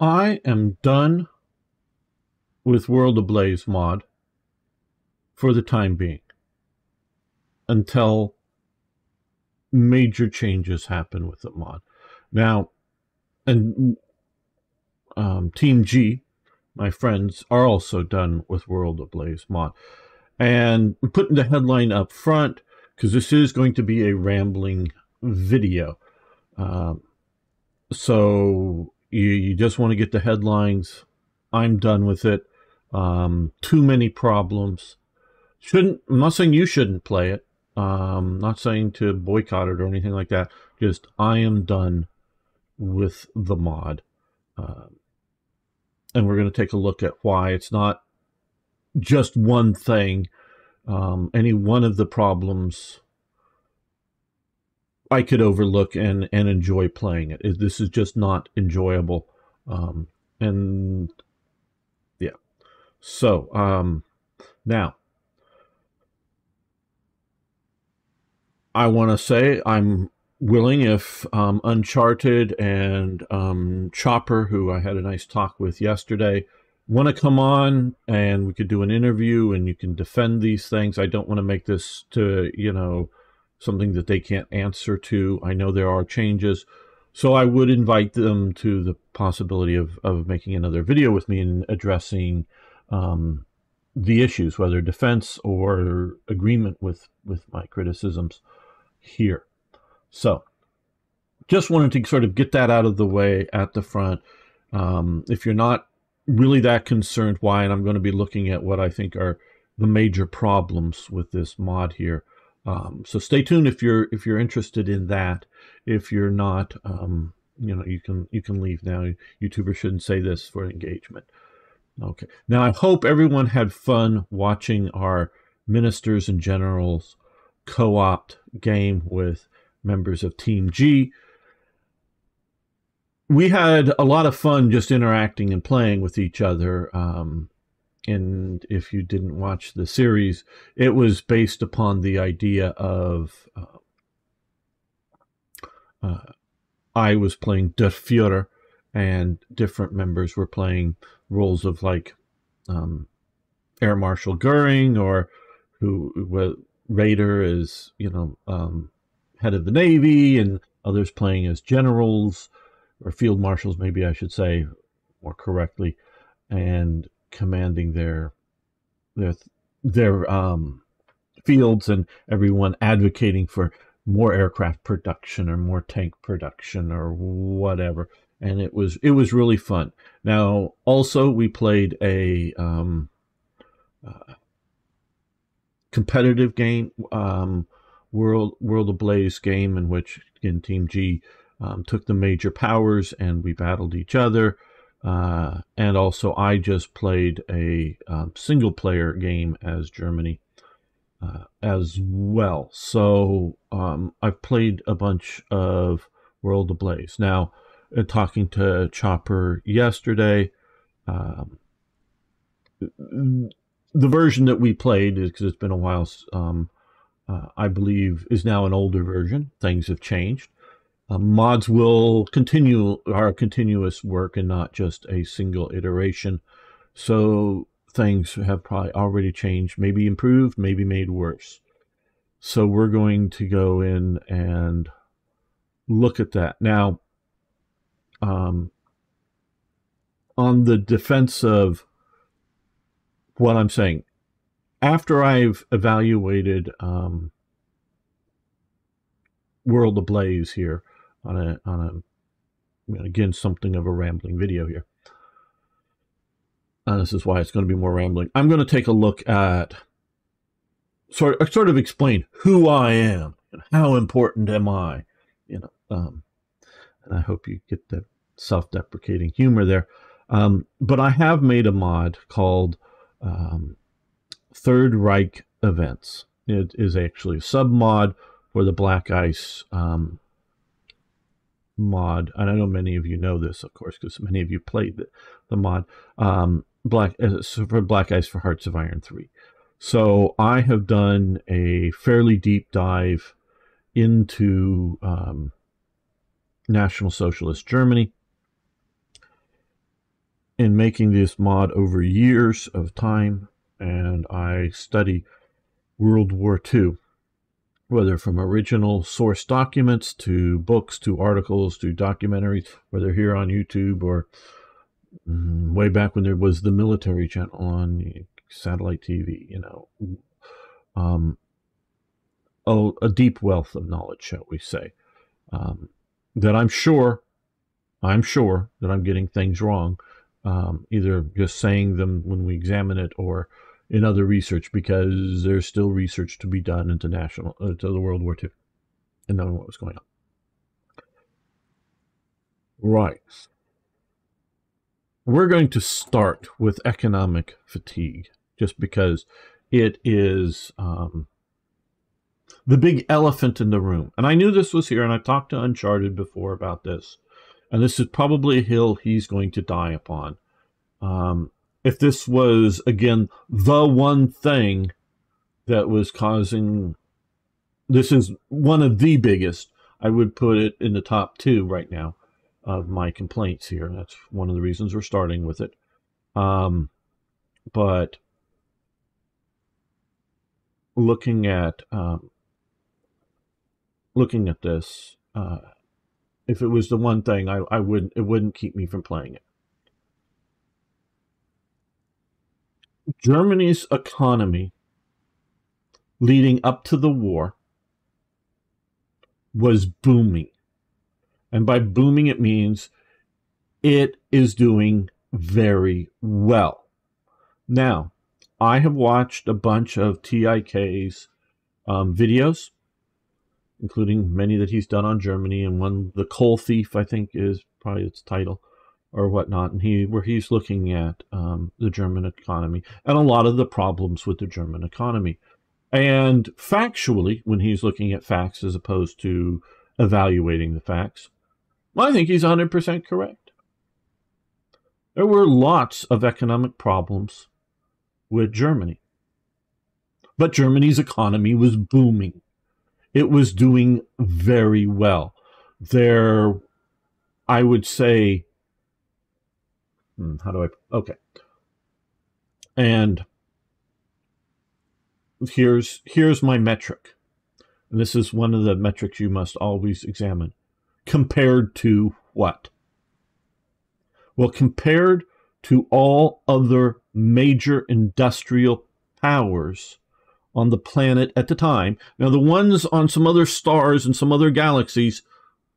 I am done with World Ablaze mod for the time being until major changes happen with the mod. Now, and Team G, my friends, are also done with World Ablaze mod. And I'm putting the headline up front because this is going to be a rambling video. So you just want to get the headlines. I'm done with it. Too many problems. I'm not saying you shouldn't play it. Not saying to boycott it or anything like that. Just I am done with the mod. And we're going to take a look at why. It's not just one thing. Any one of the problems I could overlook and enjoy playing it. This is just not enjoyable. And yeah. So now I want to say I'm willing if Uncharted and Chopper, who I had a nice talk with yesterday, want to come on and we could do an interview and you can defend these things. I don't want to make this to, something that they can't answer to. I know there are changes. So I would invite them to the possibility of making another video with me and addressing the issues, whether defense or agreement with my criticisms here. So just wanted to sort of get that out of the way at the front. If you're not really that concerned why, and I'm going to be looking at what I think are the major problems with this mod here. So stay tuned if you're interested in that. If you're not, you can leave now. YouTubers shouldn't say this for engagement. Okay. Now I hope everyone had fun watching our Ministers and Generals co-op game with members of Team G. We had a lot of fun just interacting and playing with each other. And if you didn't watch the series, it was based upon the idea of I was playing Der Führer, and different members were playing roles of like Air Marshal Goering, or Raider is head of the Navy, and others playing as generals or field marshals, maybe I should say more correctly, and commanding their fields, and everyone advocating for more aircraft production or more tank production or whatever. And it was really fun. Now also we played a competitive game, World Ablaze game, in which again Team G took the major powers and we battled each other. And also I just played a single player game as Germany as well. So I've played a bunch of World Ablaze. Now, talking to Chopper yesterday, the version that we played, because it's been a while, I believe is now an older version. Things have changed. Mods will continue our continuous work and not just a single iteration. So things have probably already changed, maybe improved, maybe made worse. So we're going to go in and look at that. Now, on the defense of what I'm saying, after I've evaluated World Ablaze here on a again, something of a rambling video here. This is why it's going to be more rambling. I'm going to take a look at sort of explain who I am and how important am I, and I hope you get the self-deprecating humor there. But I have made a mod called Third Reich Events. It is actually a sub-mod for the Black Ice mod. And I know many of you know this, of course, because many of you played the mod. For Black Ice for Hearts of Iron 3. So I have done a fairly deep dive into National Socialist Germany. in making this mod over years of time, and I study World War II, whether from original source documents to books to articles to documentaries, whether here on YouTube or way back when there was the military channel on satellite TV, a deep wealth of knowledge, shall we say, that I'm sure that I'm getting things wrong, either just saying them when we examine it or in other research, because there's still research to be done into the World War II and knowing what was going on. Right. We're going to start with economic fatigue, just because it is the big elephant in the room. And I knew this was here, and I talked to Uncharted before about this. And this is probably a hill he's going to die upon. If this was, again, the one thing that was causing, this is one of the biggest, I would put it in the top 2 right now of my complaints here. That's one of the reasons we're starting with it. But looking at this, if it was the one thing, it wouldn't keep me from playing it. Germany's economy leading up to the war was booming. And by booming, it means it is doing very well. Now, I have watched a bunch of TIK's videos, including many that he's done on Germany, and one, The Coal Thief, I think is probably its title, or whatnot, and where he's looking at the German economy and a lot of the problems with the German economy. And factually, when he's looking at facts as opposed to evaluating the facts, I think he's 100% correct. There were lots of economic problems with Germany, but Germany's economy was booming. It was doing very well. I would say, okay. And here's my metric. And this is one of the metrics you must always examine. Compared to what? Well, compared to all other major industrial powers on the planet at the time. Now, the ones on some other stars and some other galaxies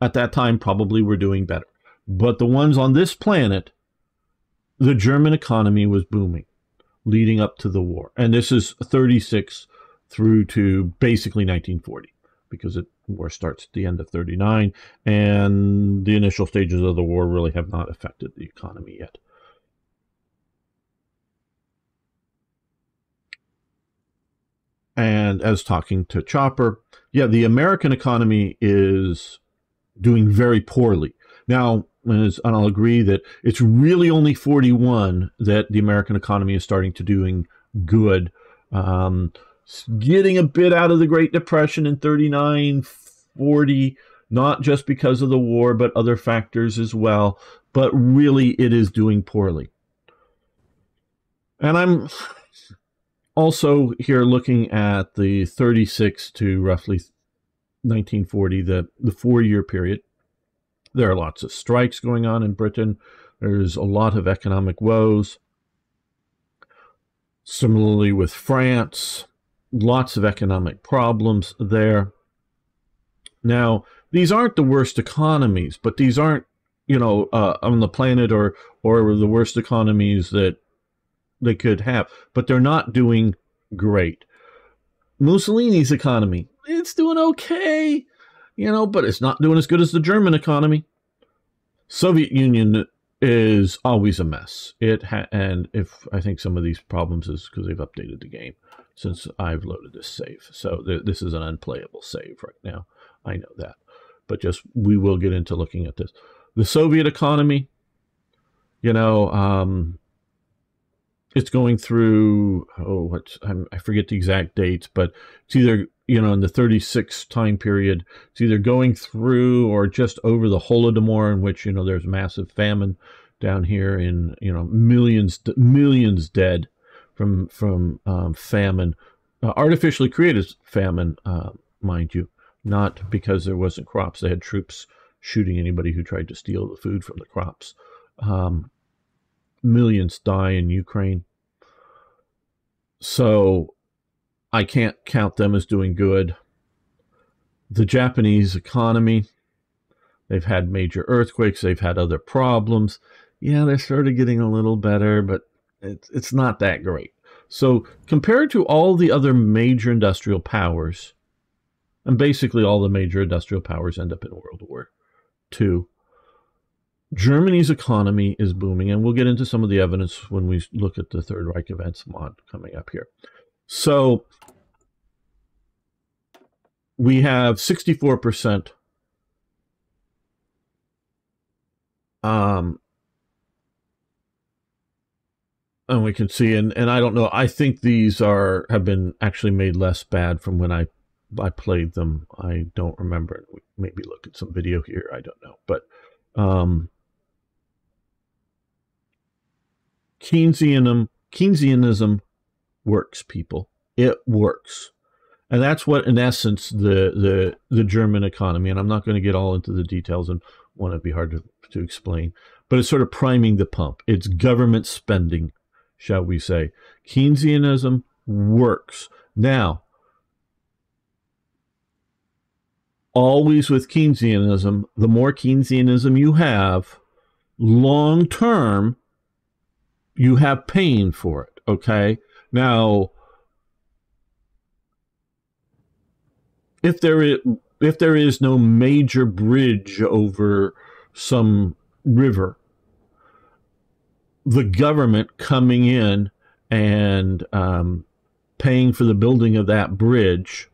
at that time probably were doing better. But the ones on this planet, the German economy was booming leading up to the war. And this is 36 through to basically 1940, because the war starts at the end of 39, and the initial stages of the war really have not affected the economy yet. And as talking to Chopper, yeah, the American economy is doing very poorly. Now, and I'll agree that it's really only 41 that the American economy is starting to doing good. Getting a bit out of the Great Depression in 39, 40, not just because of the war, but other factors as well. But really, it is doing poorly. And I'm also here looking at the 36 to roughly 1940, the 4-year period. There are lots of strikes going on in Britain. There's a lot of economic woes. Similarly with France, lots of economic problems there. Now, these aren't the worst economies, but these aren't, on the planet or the worst economies that they could have. But they're not doing great. Mussolini's economy, it's doing okay, but it's not doing as good as the German economy. Soviet Union is always a mess. And if I think some of these problems is because they've updated the game since I've loaded this save. So this is an unplayable save right now. I know that. But we will get into looking at this. The Soviet economy, it's going through, I forget the exact dates, but it's either, in the 36 time period, it's either going through or just over the Holodomor, in which, there's massive famine down here in, millions dead from famine, artificially created famine, mind you, not because there wasn't crops. They had troops shooting anybody who tried to steal the food from the crops. Millions die in Ukraine. So I can't count them as doing good. The Japanese economy, they've had major earthquakes. They've had other problems. Yeah, they're sort of getting a little better, but it's not that great. So compared to all the other major industrial powers, and basically all the major industrial powers end up in World War II, Germany's economy is booming, and we'll get into some of the evidence when we look at the Third Reich events mod coming up here. So we have 64%. And we can see, and I don't know, I think these have been actually made less bad from when I played them. I don't remember. Maybe look at some video here. I don't know. But Keynesianism works, people. It works. And that's what, in essence, the German economy, and I'm not going to get all into the details and want to be hard to explain, but it's sort of priming the pump. It's government spending, shall we say. Keynesianism works. Now, always with Keynesianism, the more Keynesianism you have, long term, you have pain for it, okay? Now, if there is no major bridge over some river, the government coming in and paying for the building of that bridge,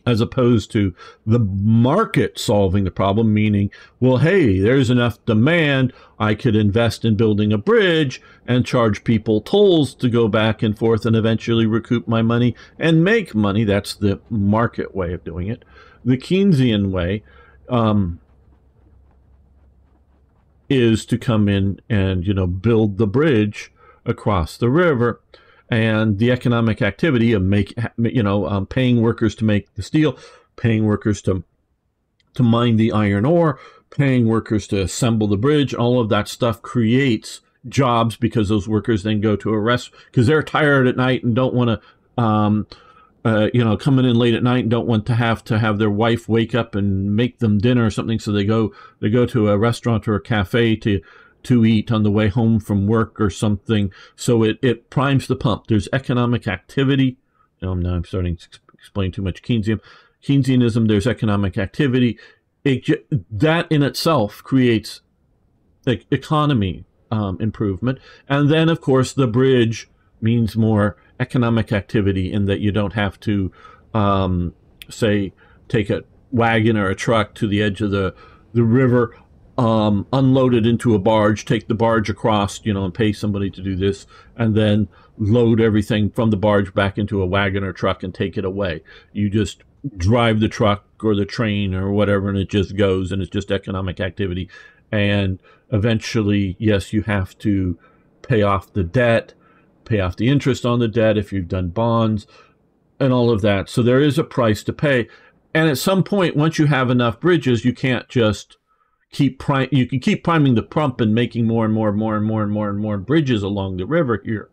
as opposed to the market solving the problem, meaning, well, hey, there's enough demand, I could invest in building a bridge and charge people tolls to go back and forth and eventually recoup my money and make money. That's the market way of doing it. The Keynesian way is to come in and, build the bridge across the river. And the economic activity of paying workers to make the steel, paying workers to mine the iron ore, paying workers to assemble the bridge, all of that stuff creates jobs, because those workers then go to a rest because they're tired at night and don't want to, coming in late at night and don't want to have their wife wake up and make them dinner or something. So they go to a restaurant or a cafe to eat on the way home from work or something. So it primes the pump. There's economic activity. Now I'm starting to explain too much Keynesianism. There's economic activity. That in itself creates economy improvement. And then, of course, the bridge means more economic activity in that you don't have to, say, take a wagon or a truck to the edge of the river, unload it into a barge, take the barge across, and pay somebody to do this, and then load everything from the barge back into a wagon or truck and take it away. You just drive the truck or the train or whatever, and it just goes, and it's just economic activity. And eventually, yes, you have to pay off the debt, pay off the interest on the debt if you've done bonds, and all of that. So there is a price to pay. And at some point, once you have enough bridges, you can't just you can keep priming the pump and making more and more bridges along the river here.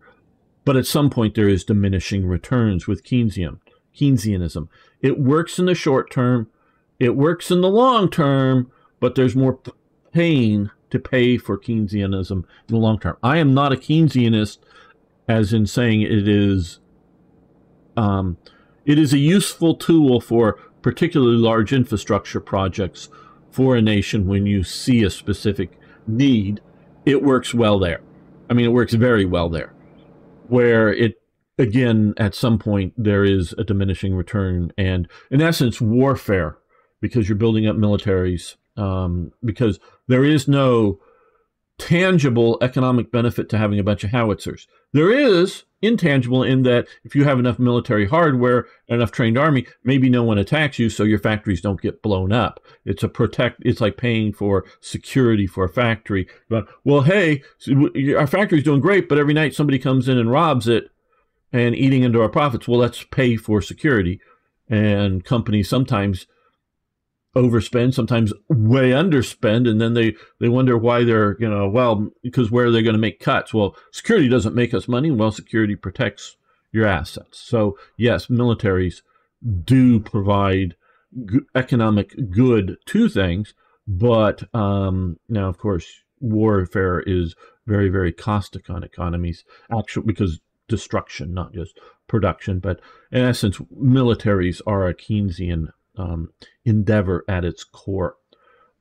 But at some point, there is diminishing returns with Keynesianism. It works in the short term. It works in the long term, but there's more pain to pay for Keynesianism in the long term. I am not a Keynesianist, as in saying it is a useful tool for particularly large infrastructure projects for a nation. When you see a specific need, it works well there. I mean, it works very well there. Where again, at some point, there is a diminishing return, and in essence, warfare, because you're building up militaries, because there is no tangible economic benefit to having a bunch of howitzers. There is intangible in that if you have enough military hardware, enough trained army, maybe no one attacks you, so your factories don't get blown up. It's like paying for security for a factory. But, well, hey, our factory's doing great, but every night somebody comes in and robs it and eating into our profits. Well, let's pay for security. And companies sometimes overspend, sometimes way underspend, and then they wonder why they're, well, because where are they going to make cuts? Well, security doesn't make us money. Well, security protects your assets. So yes, militaries do provide economic good to things, but now, of course, warfare is very, very caustic on economies, actually, because destruction, not just production. But in essence, militaries are a Keynesian endeavor at its core.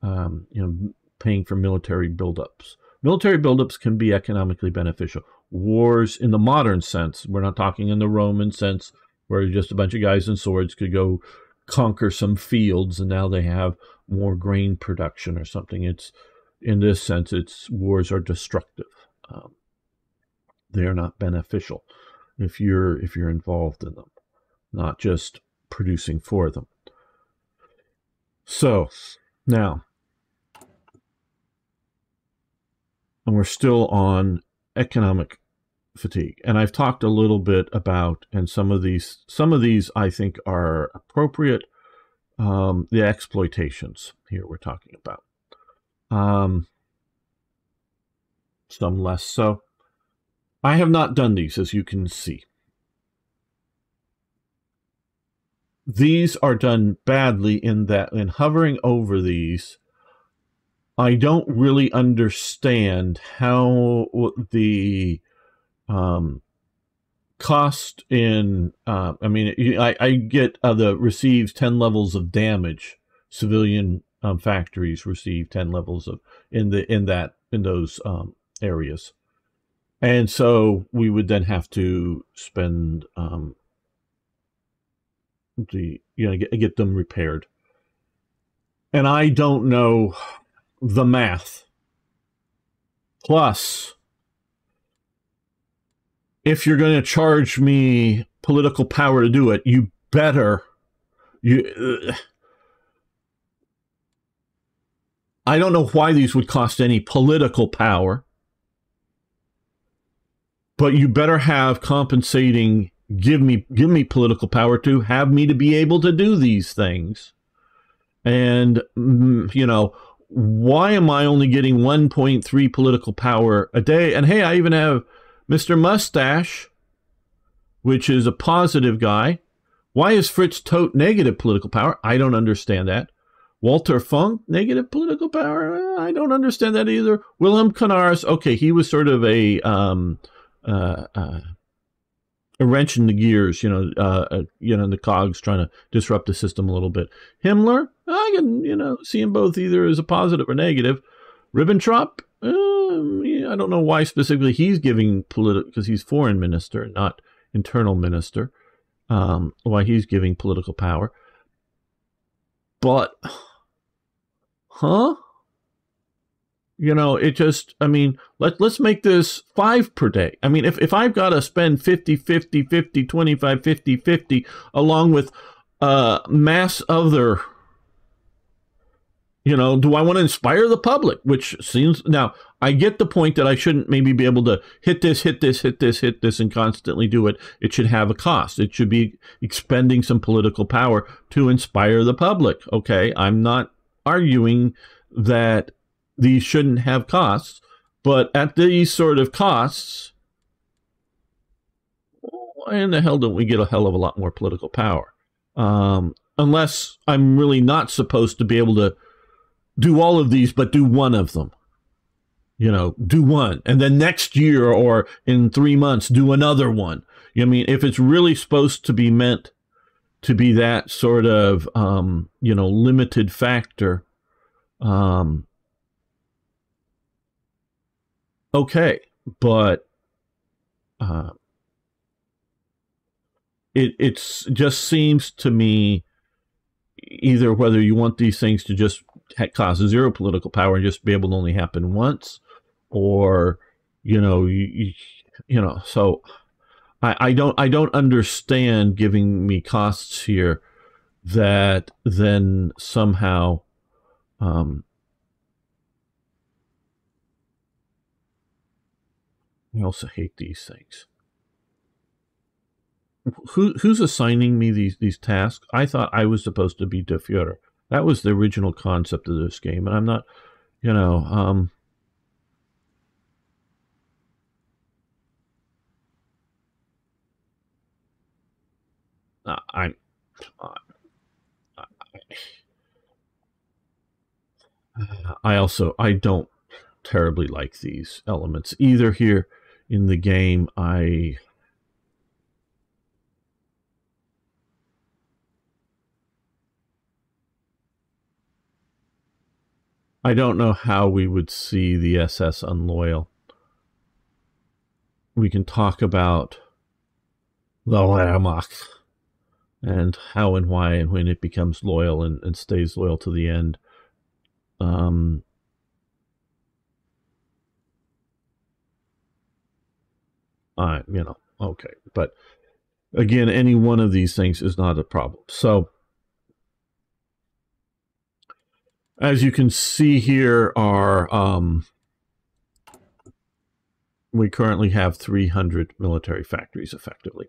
Paying for military buildups. Military buildups can be economically beneficial. Wars in the modern sense, we're not talking in the Roman sense, where just a bunch of guys in swords could go conquer some fields and now they have more grain production or something. It's, in this sense, wars are destructive. They are not beneficial if you're involved in them, not just producing for them. So now, and we're still on economic fatigue, and I've talked a little bit about, and some of these I think are appropriate. The exploitations here we're talking about, some less so. I have not done these, as you can see. These are done badly in that, in hovering over these, I don't really understand how the cost in, I get the receives 10 levels of damage. Civilian factories receive 10 levels of in those areas, and so we would then have to spend get them repaired. And I don't know the math. Plus, if you're going to charge me political power to do it, you better, I don't know why these would cost any political power, but you better have compensating, give me political power to have me to be able to do these things. And, why am I only getting 1.3 political power a day? And hey, I even have Mr. Mustache, which is a positive guy. Why is Fritz Todt negative political power? I don't understand that. Walter Funk, negative political power? I don't understand that either. Willem Canaris, okay, he was sort of a wrench in the gears, the cogs trying to disrupt the system a little bit. Himmler, I can, see him both either as a positive or negative. Ribbentrop, I don't know why specifically he's giving because he's foreign minister, not internal minister, why he's giving political power. But, it just, let's make this 5 per day. If I've got to spend 50, 50, 50, 25, 50, 50, along with mass other, do I want to inspire the public? Which seems, now, I get the point that I shouldn't maybe be able to hit this, and constantly do it. It should have a cost. It should be expending some political power to inspire the public. Okay, I'm not arguing that these shouldn't have costs, but at these sort of costs, why in the hell don't we get a hell of a lot more political power? Unless I'm really not supposed to be able to do all of these, but do one of them. Do one, and then next year or in 3 months, do another one. If it's really supposed to be meant to be that sort of, limited factor, okay, but it's just seems to me either whether you want these things to just cause zero political power and just be able to only happen once, or so I don't understand giving me costs here that then somehow I also hate these things. Who's assigning me these tasks? I thought I was supposed to be Der Führer. That was the original concept of this game, and I'm not, you know, I'm. I don't terribly like these elements either here in the game. I don't know how we would see the SS unloyal. We can talk about the Wehrmacht and how and why and when it becomes loyal and stays loyal to the end. Okay. But again, any one of these things is not a problem. So as you can see here, we currently have 300 military factories effectively.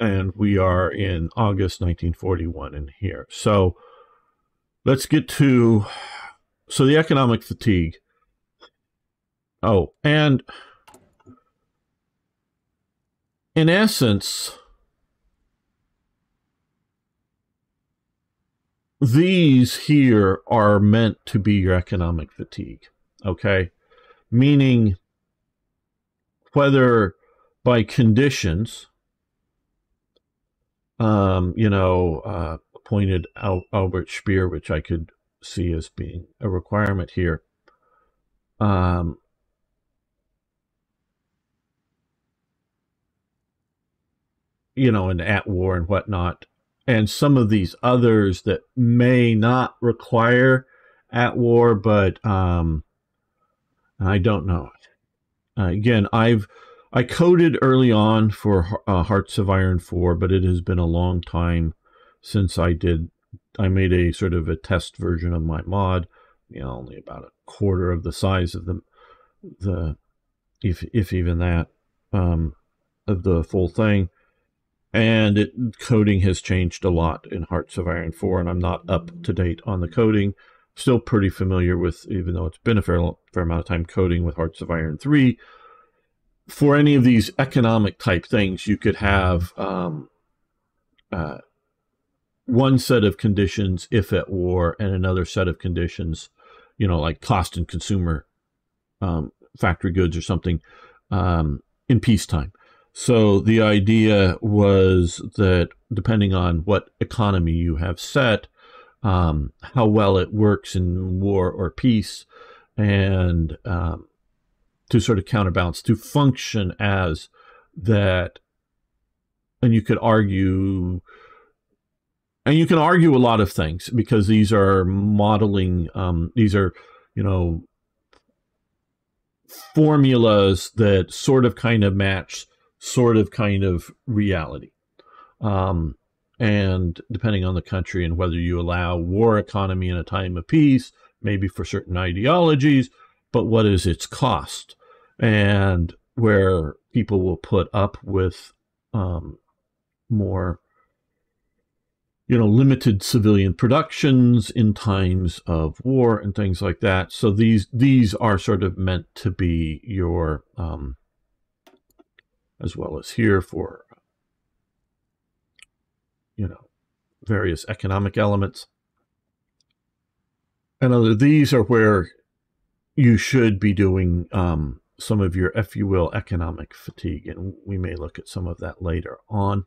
And we are in August 1941 in here. So let's get to the economic fatigue. Oh, and in essence, these here are meant to be your economic fatigue, okay? Meaning whether by conditions, appointed Albert Speer, which I could see as being a requirement here, and at war and whatnot, and some of these others that may not require at war, but I don't know. Again, I coded early on for Hearts of Iron 4, but it has been a long time since I made a sort of a test version of my mod, only about a quarter of the size of the if even that, of the full thing. And coding has changed a lot in Hearts of Iron 4, and I'm not up to date on the coding. Still pretty familiar with, even though it's been a fair amount of time coding with Hearts of Iron 3. For any of these economic type things, you could have one set of conditions if at war, and another set of conditions, like cost and consumer factory goods or something in peacetime. So the idea was that depending on what economy you have set, how well it works in war or peace, and to sort of counterbalance, to function as that. And you could argue, a lot of things, because these are modeling, these are, formulas that sort of kind of match sort of kind of reality. And depending on the country and whether you allow war economy in a time of peace, maybe for certain ideologies, but what is its cost? And where people will put up with more, limited civilian productions in times of war and things like that. So these are sort of meant to be your, as well as here for, various economic elements. And these are where you should be doing some of your, if you will, economic fatigue, and we may look at some of that later on.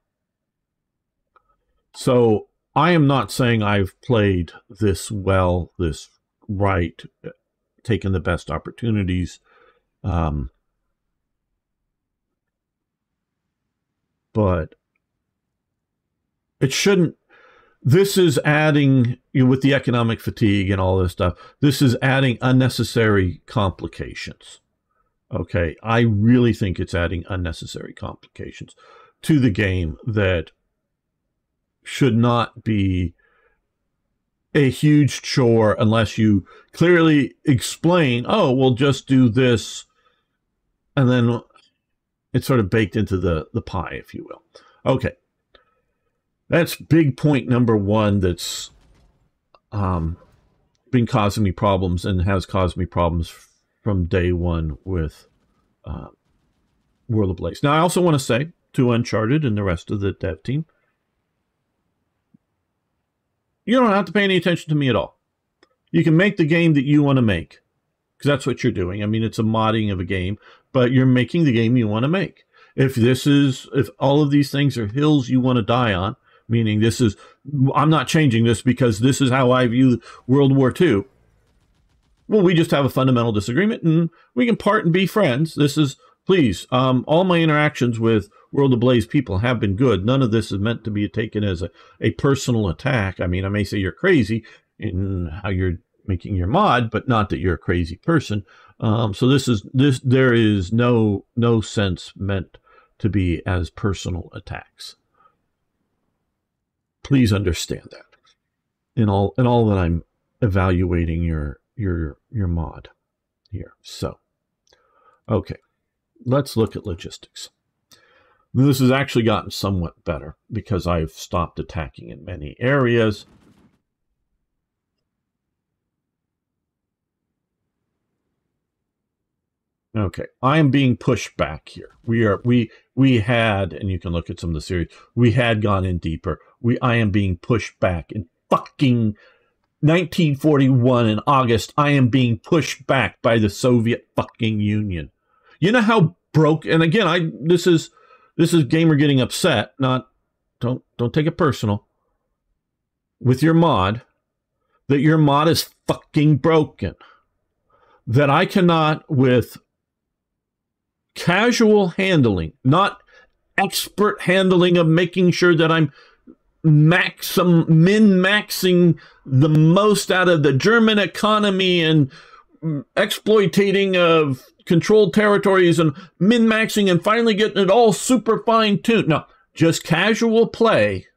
So I am not saying I've played this well, this right, taken the best opportunities, but it shouldn't. this is adding, with the economic fatigue and all this stuff, this is adding unnecessary complications. Okay, I really think it's adding unnecessary complications to the game that should not be a huge chore unless you clearly explain, oh, we'll just do this, and then it's sort of baked into the pie, if you will. Okay. That's big point number one that's been causing me problems and has caused me problems from day one with World Ablaze. Now, I also want to say to Uncharted and the rest of the dev team, you don't have to pay any attention to me at all. You can make the game that you want to make, because that's what you're doing. I mean, it's a modding of a game, but you're making the game you want to make. If all of these things are hills you want to die on, meaning I'm not changing this because this is how I view World War II. Well, we just have a fundamental disagreement and we can part and be friends. Please, all my interactions with World Ablaze people have been good. None of this is meant to be taken as a personal attack. I mean, I may say you're crazy in how you're making your mod, but not that you're a crazy person. So there is no sense meant to be as personal attacks. Please understand that in all that I'm evaluating your mod here. So, okay, let's look at logistics. This has actually gotten somewhat better because I've stopped attacking in many areas. Okay, I am being pushed back here. We had, and you can look at some of the series, we had gone in deeper. I am being pushed back in fucking 1941 in August. I am being pushed back by the Soviet fucking Union. You know how broke, and again, this is gamer getting upset, not, don't take it personal, with your mod, that your mod is fucking broken. That I cannot, with casual handling, not expert handling of making sure that I'm min-maxing the most out of the German economy and exploitating of controlled territories and min-maxing and finally getting it all super fine-tuned. No, just casual play.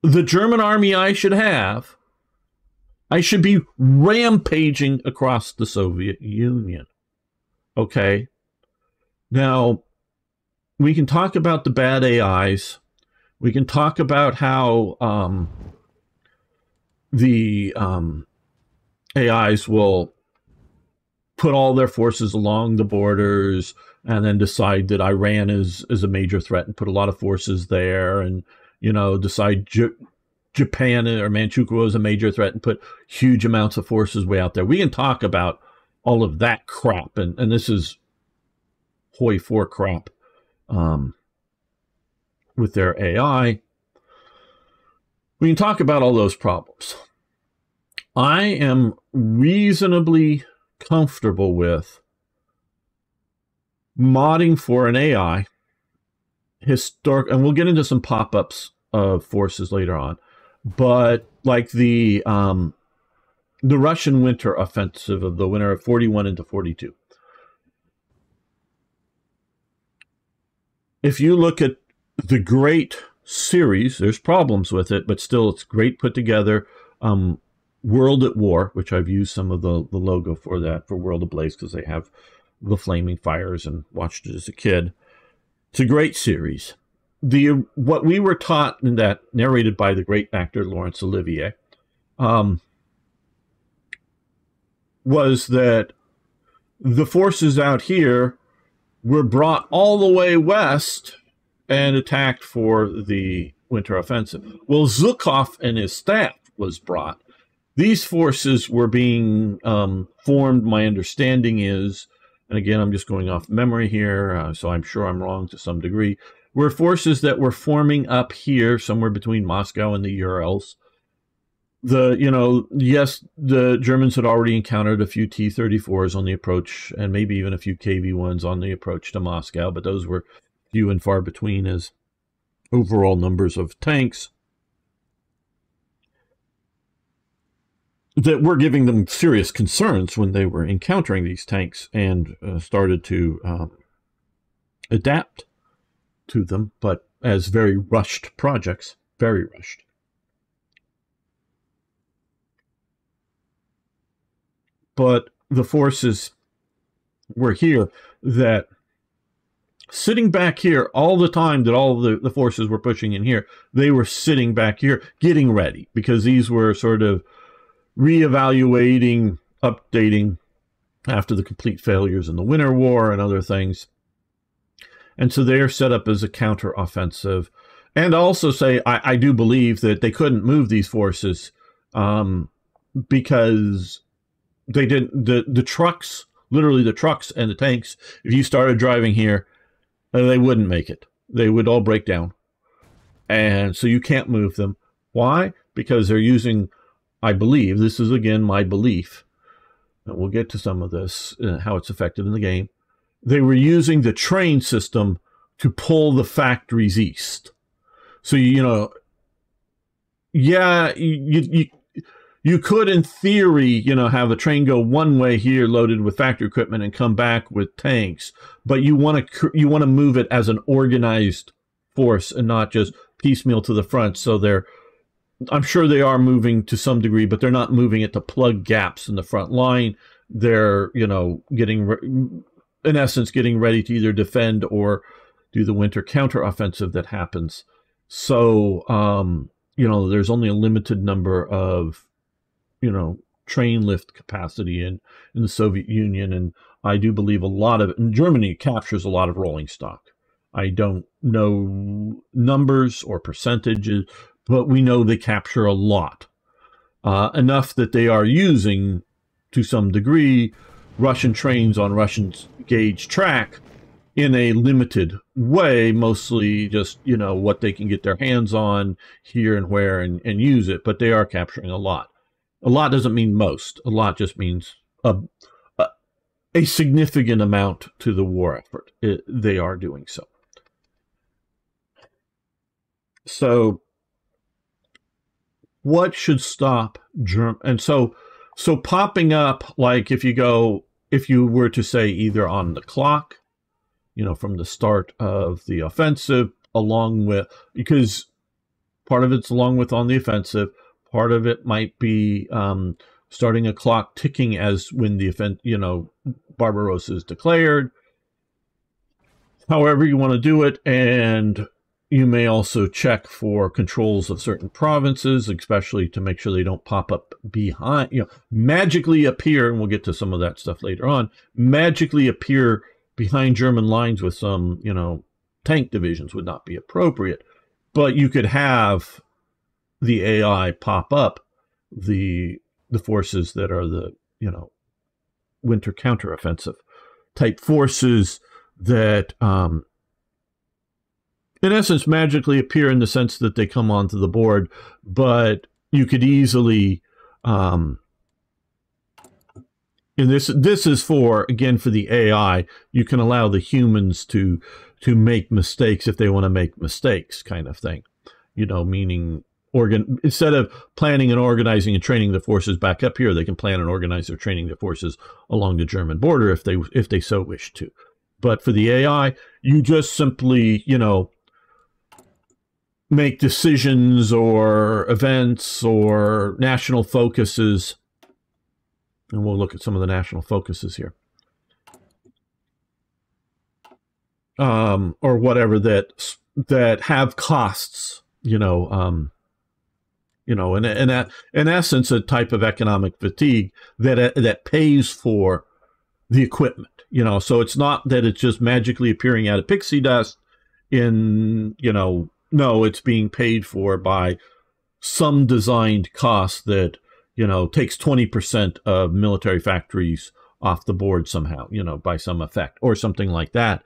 The German army I should be rampaging across the Soviet Union. Okay. Now, we can talk about the bad AIs. We can talk about how the AIs will put all their forces along the borders and then decide that Iran is a major threat and put a lot of forces there, and, decide Japan or Manchukuo is a major threat and put huge amounts of forces way out there. We can talk about all of that crap, and this is HOI IV crap with their AI. We can talk about all those problems. I am reasonably comfortable with modding for an AI historic, and we'll get into some pop-ups of forces later on, but like the Russian winter offensive of the winter of 41 into 42. If you look at the great series, there's problems with it, but still it's great put together. World at War, which I've used some of the logo for that, for World Ablaze, because they have the flaming fires and watched it as a kid. It's a great series. What we were taught in that, narrated by the great actor Laurence Olivier, was that the forces out here were brought all the way west and attacked for the winter offensive. Well, Zhukov and his staff was brought. These forces were being formed, my understanding is, and again, I'm just going off memory here, so I'm sure I'm wrong to some degree, were forces that were forming up here, somewhere between Moscow and the Urals. Yes, the Germans had already encountered a few T-34s on the approach, and maybe even a few KV-1s on the approach to Moscow, but those were few and far between as overall numbers of tanks, that were giving them serious concerns when they were encountering these tanks, and started to adapt to them, but as very rushed projects, very rushed. But the forces were here, that sitting back here all the time that all the forces were pushing in here, they were sitting back here getting ready, because these were sort of reevaluating, updating after the complete failures in the Winter War and other things. And so they're set up as a counteroffensive. And also say, I do believe that they couldn't move these forces because they didn't, the trucks, literally the trucks and the tanks, if you started driving here, they wouldn't make it. They would all break down. And so you can't move them. Why? Because they're using, I believe, this is again my belief, and we'll get to some of this, how it's affected in the game. They were using the train system to pull the factories east. So, you know, yeah, you could, in theory, you know, have a train go one way here loaded with factory equipment and come back with tanks, but you want to move it as an organized force and not just piecemeal to the front. So I'm sure they are moving to some degree, but they're not moving it to plug gaps in the front line. They're, you know, in essence, getting ready to either defend or do the winter counteroffensive that happens. So, you know, there's only a limited number of, you know, train lift capacity in the Soviet Union. And I do believe a lot of it, and Germany captures a lot of rolling stock. I don't know numbers or percentages, but we know they capture a lot. Enough that they are using, to some degree, Russian trains on Russian gauge track in a limited way, mostly just, you know, what they can get their hands on here and where and use it, but they are capturing a lot. A lot doesn't mean most. A lot just means a significant amount to the war effort. They are doing so. So what should stop Germany? And so popping up, like if you were to say either on the clock, you know, from the start of the offensive, along with, because part of it's along with on the offensive, part of it might be starting a clock ticking as when the offense, you know, Barbarossa is declared. However you want to do it, and you may also check for controls of certain provinces, especially to make sure they don't pop up behind, you know, magically appear, and we'll get to some of that stuff later on, magically appear behind German lines with some, you know, tank divisions would not be appropriate. But you could have the AI pop up the forces that are the, you know, winter counteroffensive type forces that in essence magically appear, in the sense that they come onto the board, but you could easily and this is for, again, for the AI, you can allow the humans to make mistakes if they want to make mistakes, kind of thing. You know, meaning instead of planning and organizing and training the forces back up here, they can plan and organize their training the forces along the German border if they so wish to. But for the AI, you just simply, you know, make decisions or events or national focuses. And we'll look at some of the national focuses here. Or whatever that have costs, you know, in essence, a type of economic fatigue that pays for the equipment, you know. So it's not that it's just magically appearing out of pixie dust in, you know, no, it's being paid for by some designed cost that, you know, takes 20% of military factories off the board somehow, you know, by some effect or something like that,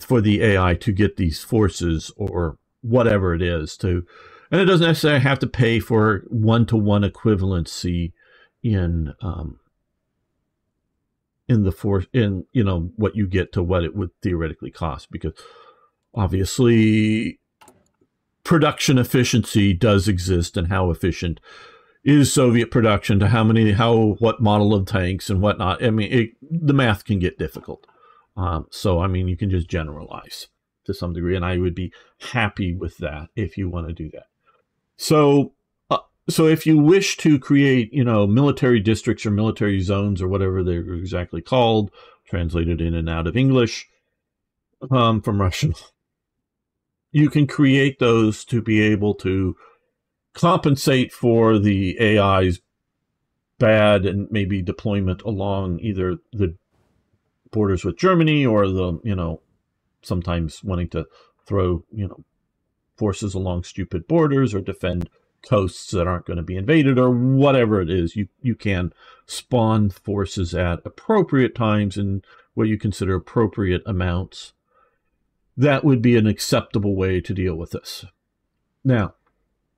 for the AI to get these forces or whatever it is to. And it doesn't necessarily have to pay for one-to-one equivalency in the force, in, you know, what you get to what it would theoretically cost, because obviously production efficiency does exist, and how efficient is Soviet production to what model of tanks and whatnot. I mean, the math can get difficult. So, I mean, you can just generalize to some degree, and I would be happy with that if you want to do that. So if you wish to create, military districts or military zones or whatever they're exactly called, translated in and out of English from Russian, you can create those to be able to compensate for the AI's bad and maybe deployment along either the borders with Germany or the, sometimes wanting to throw, forces along stupid borders or defend coasts that aren't going to be invaded or whatever it is. You can spawn forces at appropriate times in what you consider appropriate amounts. That would be an acceptable way to deal with this. Now,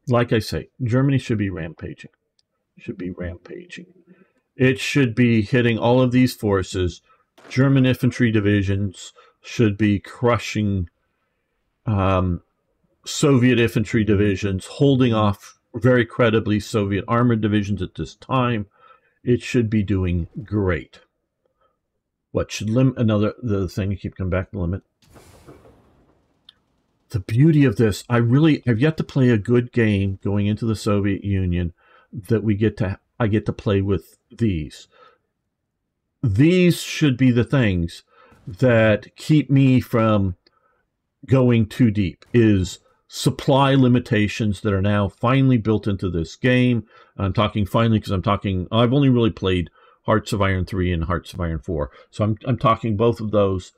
like I say, Germany should be rampaging. It should be hitting all of these forces. German infantry divisions should be crushing Soviet infantry divisions, holding off very credibly Soviet armored divisions at this time. It should be doing great. What should the thing you keep coming back to limit? The beauty of this, I've yet to play a good game going into the Soviet Union that I get to play with these. These should be the things that keep me from going too deep, is supply limitations that are now finally built into this game. I'm talking finally because I've only really played Hearts of Iron 3 and Hearts of Iron 4. So I'm talking both of those,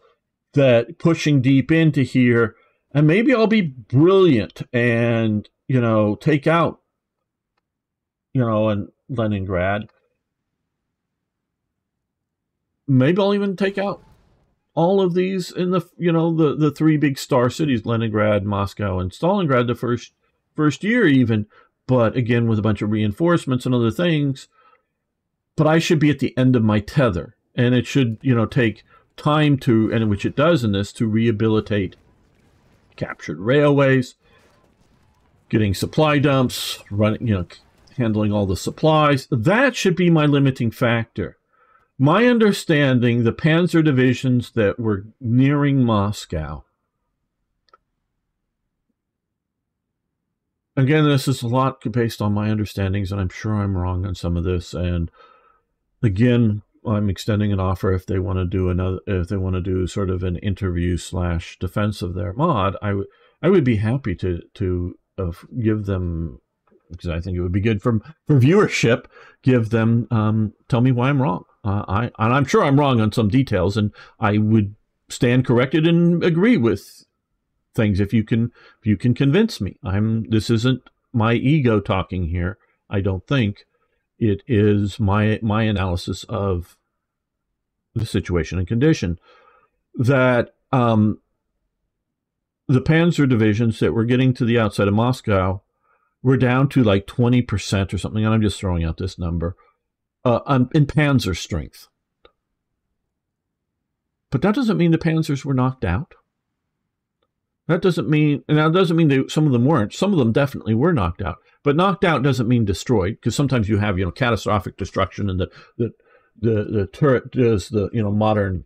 that pushing deep into here, and maybe I'll be brilliant and, take out, and Leningrad. Maybe I'll even take out all of these in the three big star cities, Leningrad, Moscow, and Stalingrad, the first year even, but again, with a bunch of reinforcements and other things. But I should be at the end of my tether, and it should, take time and which it does in this, to rehabilitate captured railways, getting supply dumps, handling all the supplies. That should be my limiting factor. My understanding, the panzer divisions that were nearing Moscow, again, this is a lot based on my understandings, and I'm sure I'm wrong on some of this. And again, I'm extending an offer if they want to do sort of an interview / defense of their mod. I would be happy to give them, because I think it would be good for viewership. Give them, tell me why I'm wrong. I'm sure I'm wrong on some details, and I would stand corrected and agree with things if you can convince me. This isn't my ego talking here. I don't think. It is my analysis of the situation and condition, that the panzer divisions that were getting to the outside of Moscow were down to like 20% or something, and I'm just throwing out this number, in panzer strength. But that doesn't mean the panzers were knocked out. That doesn't mean some of them weren't. Some of them definitely were knocked out. But knocked out doesn't mean destroyed, because sometimes you have, catastrophic destruction, and the turret does the, modern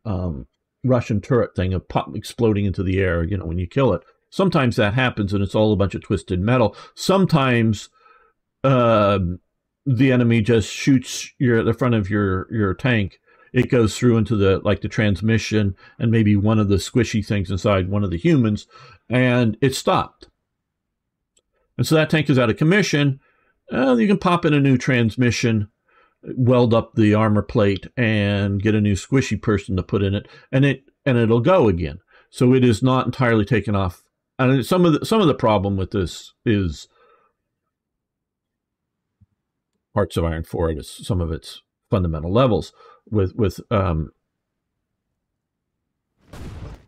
Russian turret thing of exploding into the air, when you kill it. Sometimes that happens, and it's all a bunch of twisted metal. Sometimes the enemy just shoots the front of your tank. It goes through into the transmission and maybe one of the squishy things inside one of the humans, and it's stopped. And so that tank is out of commission. You can pop in a new transmission, weld up the armor plate, and get a new squishy person to put in it, and it'll go again. So it is not entirely taken off. And some of the problem with this is Hearts of Iron 4 at some of its fundamental levels with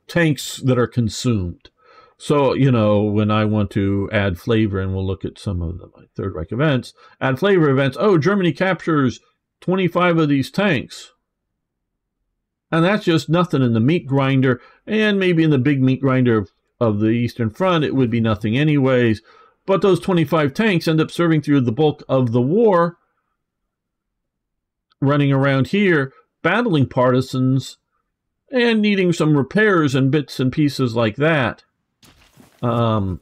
tanks that are consumed. So, when I want to add flavor, and we'll look at some of my Third Reich events, add flavor events, Germany captures 25 of these tanks. And that's just nothing in the meat grinder, and maybe in the big meat grinder of the Eastern Front, it would be nothing anyways. But those 25 tanks end up serving through the bulk of the war, running around here, battling partisans, and needing some repairs and bits and pieces like that. But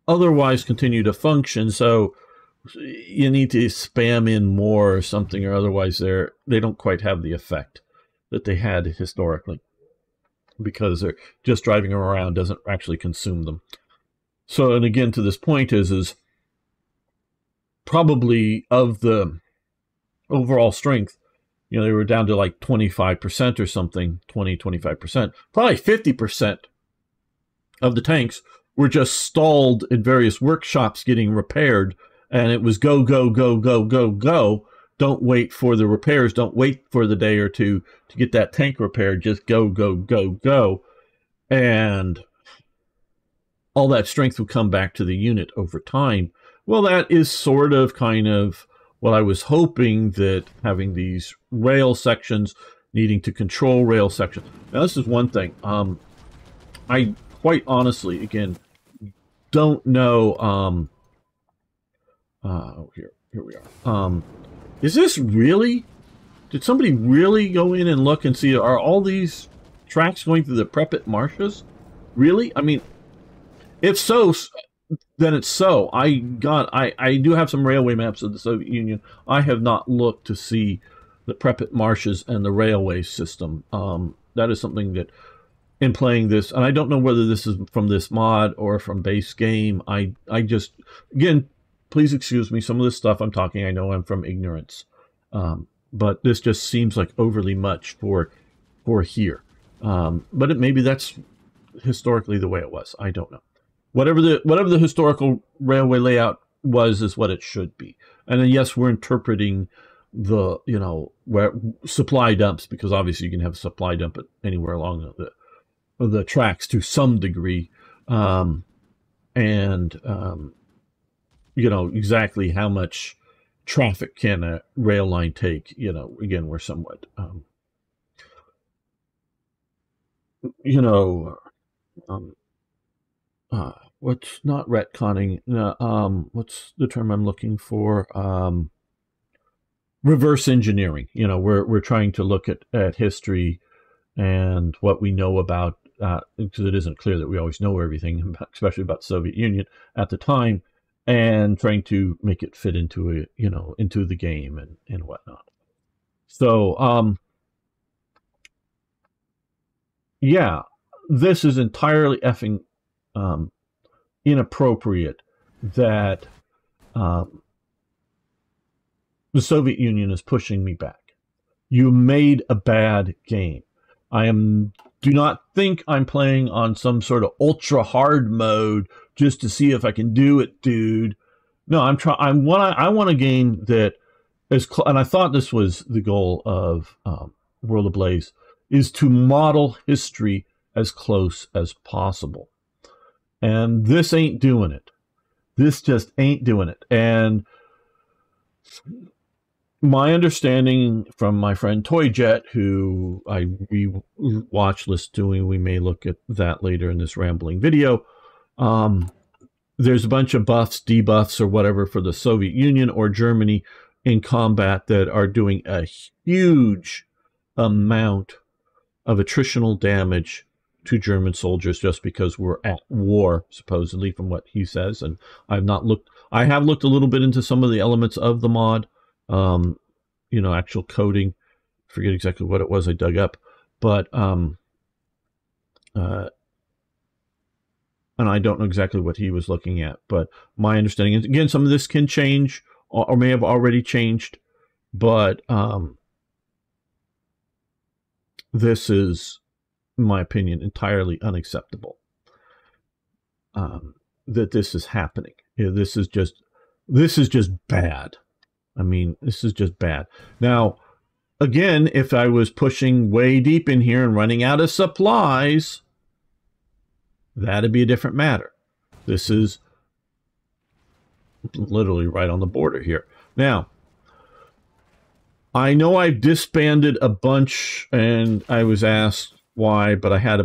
otherwise continue to function. So you need to spam in more or something, or otherwise they don't quite have the effect that they had historically, because they're just driving them around doesn't actually consume them. So, and again, to this point is probably of the overall strength, you know, they were down to like 25% or something, 25%, probably 50% of the tanks were just stalled in various workshops getting repaired. And it was go, go, go, go, go, go. Don't wait for the repairs. Don't wait for the day or two to get that tank repaired. Just go, go, go, go. And all that strength would come back to the unit over time. Well, that is sort of kind of what I was hoping, that having these rail sections, needing to control rail sections. Now, this is one thing. I quite honestly, again, don't know... here we are. Is this really? Did somebody really go in and look and see, are all these tracks going through the Prepit marshes? Really? I mean, if so, then it's so. I do have some railway maps of the Soviet Union. I have not looked to see the Prepit marshes and the railway system. That is something that, in playing this, and I don't know whether this is from this mod or from base game. I just, again, please excuse me, some of this stuff I'm talking, I know I'm from ignorance. But this just seems like overly much for here. But maybe that's historically the way it was. I don't know. Whatever the historical railway layout was is what it should be. And then, yes, we're interpreting the, you know, where supply dumps, because obviously you can have a supply dump at anywhere along the tracks to some degree. You know, exactly how much traffic can a rail line take, you know, again, we're somewhat, you know, what's not retconning, what's the term I'm looking for? Reverse engineering. You know, we're trying to look at history and what we know about, because it isn't clear that we always know everything, especially about the Soviet Union at the time, and trying to make it fit into a, you know, into the game and whatnot. So, yeah, this is entirely effing inappropriate that the Soviet Union is pushing me back. You made a bad game. Do not think I'm playing on some sort of ultra hard mode just to see if I can do it, dude. No, I want a game that is, and I thought this was the goal of World Ablaze, is to model history as close as possible. And this ain't doing it. This just ain't doing it. And my understanding from my friend Toyjet, who I watch list doing, we may look at that later in this rambling video. There's a bunch of buffs, debuffs, or whatever for the Soviet Union or Germany in combat that are doing a huge amount of attritional damage to German soldiers just because we're at war, supposedly, from what he says. And I have looked a little bit into some of the elements of the mod. You know, actual coding. I forget exactly what it was I dug up, but and I don't know exactly what he was looking at, but my understanding is, again, some of this can change or may have already changed, but this is, in my opinion, entirely unacceptable. That this is happening. You know, this is just bad. I mean, this is just bad. Now, again, if I was pushing way deep in here and running out of supplies, that'd be a different matter. This is literally right on the border here. Now, I know I've disbanded a bunch, and I was asked, why, but I had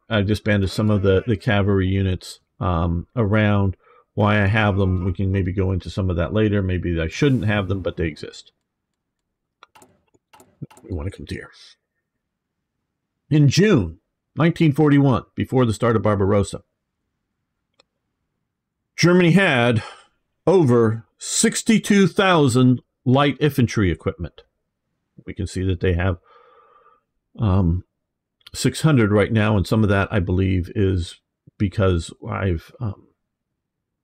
I disbanded some of the cavalry units around. Why I have them, we can maybe go into some of that later. Maybe I shouldn't have them, but they exist. We want to come here. In June 1941, before the start of Barbarossa, Germany had over 62,000 light infantry equipment. We can see that they have 600 right now, and some of that, I believe, is because I've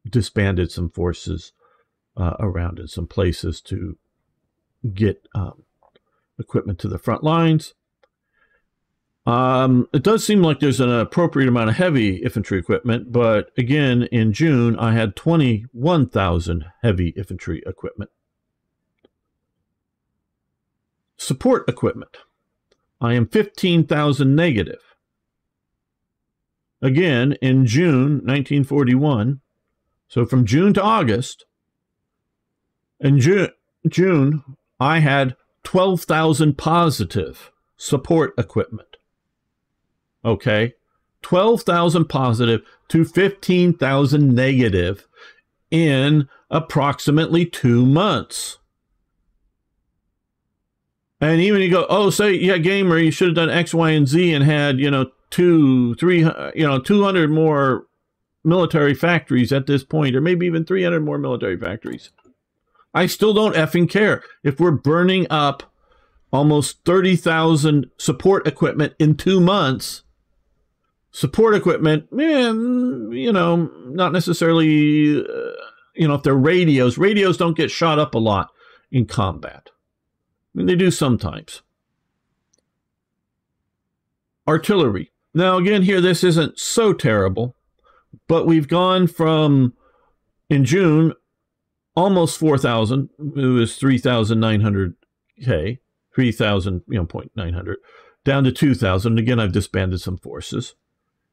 disbanded some forces around in some places to get equipment to the front lines. It does seem like there's an appropriate amount of heavy infantry equipment, but again, in June, I had 21,000 heavy infantry equipment. Support equipment. I am 15,000 negative. Again, in June 1941, so from June to August, in June, I had 12,000 positive support equipment. Okay, 12,000 positive to 15,000 negative in approximately 2 months. And even you go, oh, say, yeah, gamer, you should have done X, Y, and Z and had, 200 more military factories at this point, or maybe even 300 more military factories. I still don't effing care. If we're burning up almost 30,000 support equipment in 2 months, support equipment, not necessarily, if they're radios don't get shot up a lot in combat. I mean, they do sometimes. Artillery. Now, again, here, this isn't so terrible, but we've gone from, in June, almost 4,000. It was 3,900 K, 3,000, 0.900, down to 2,000. Again, I've disbanded some forces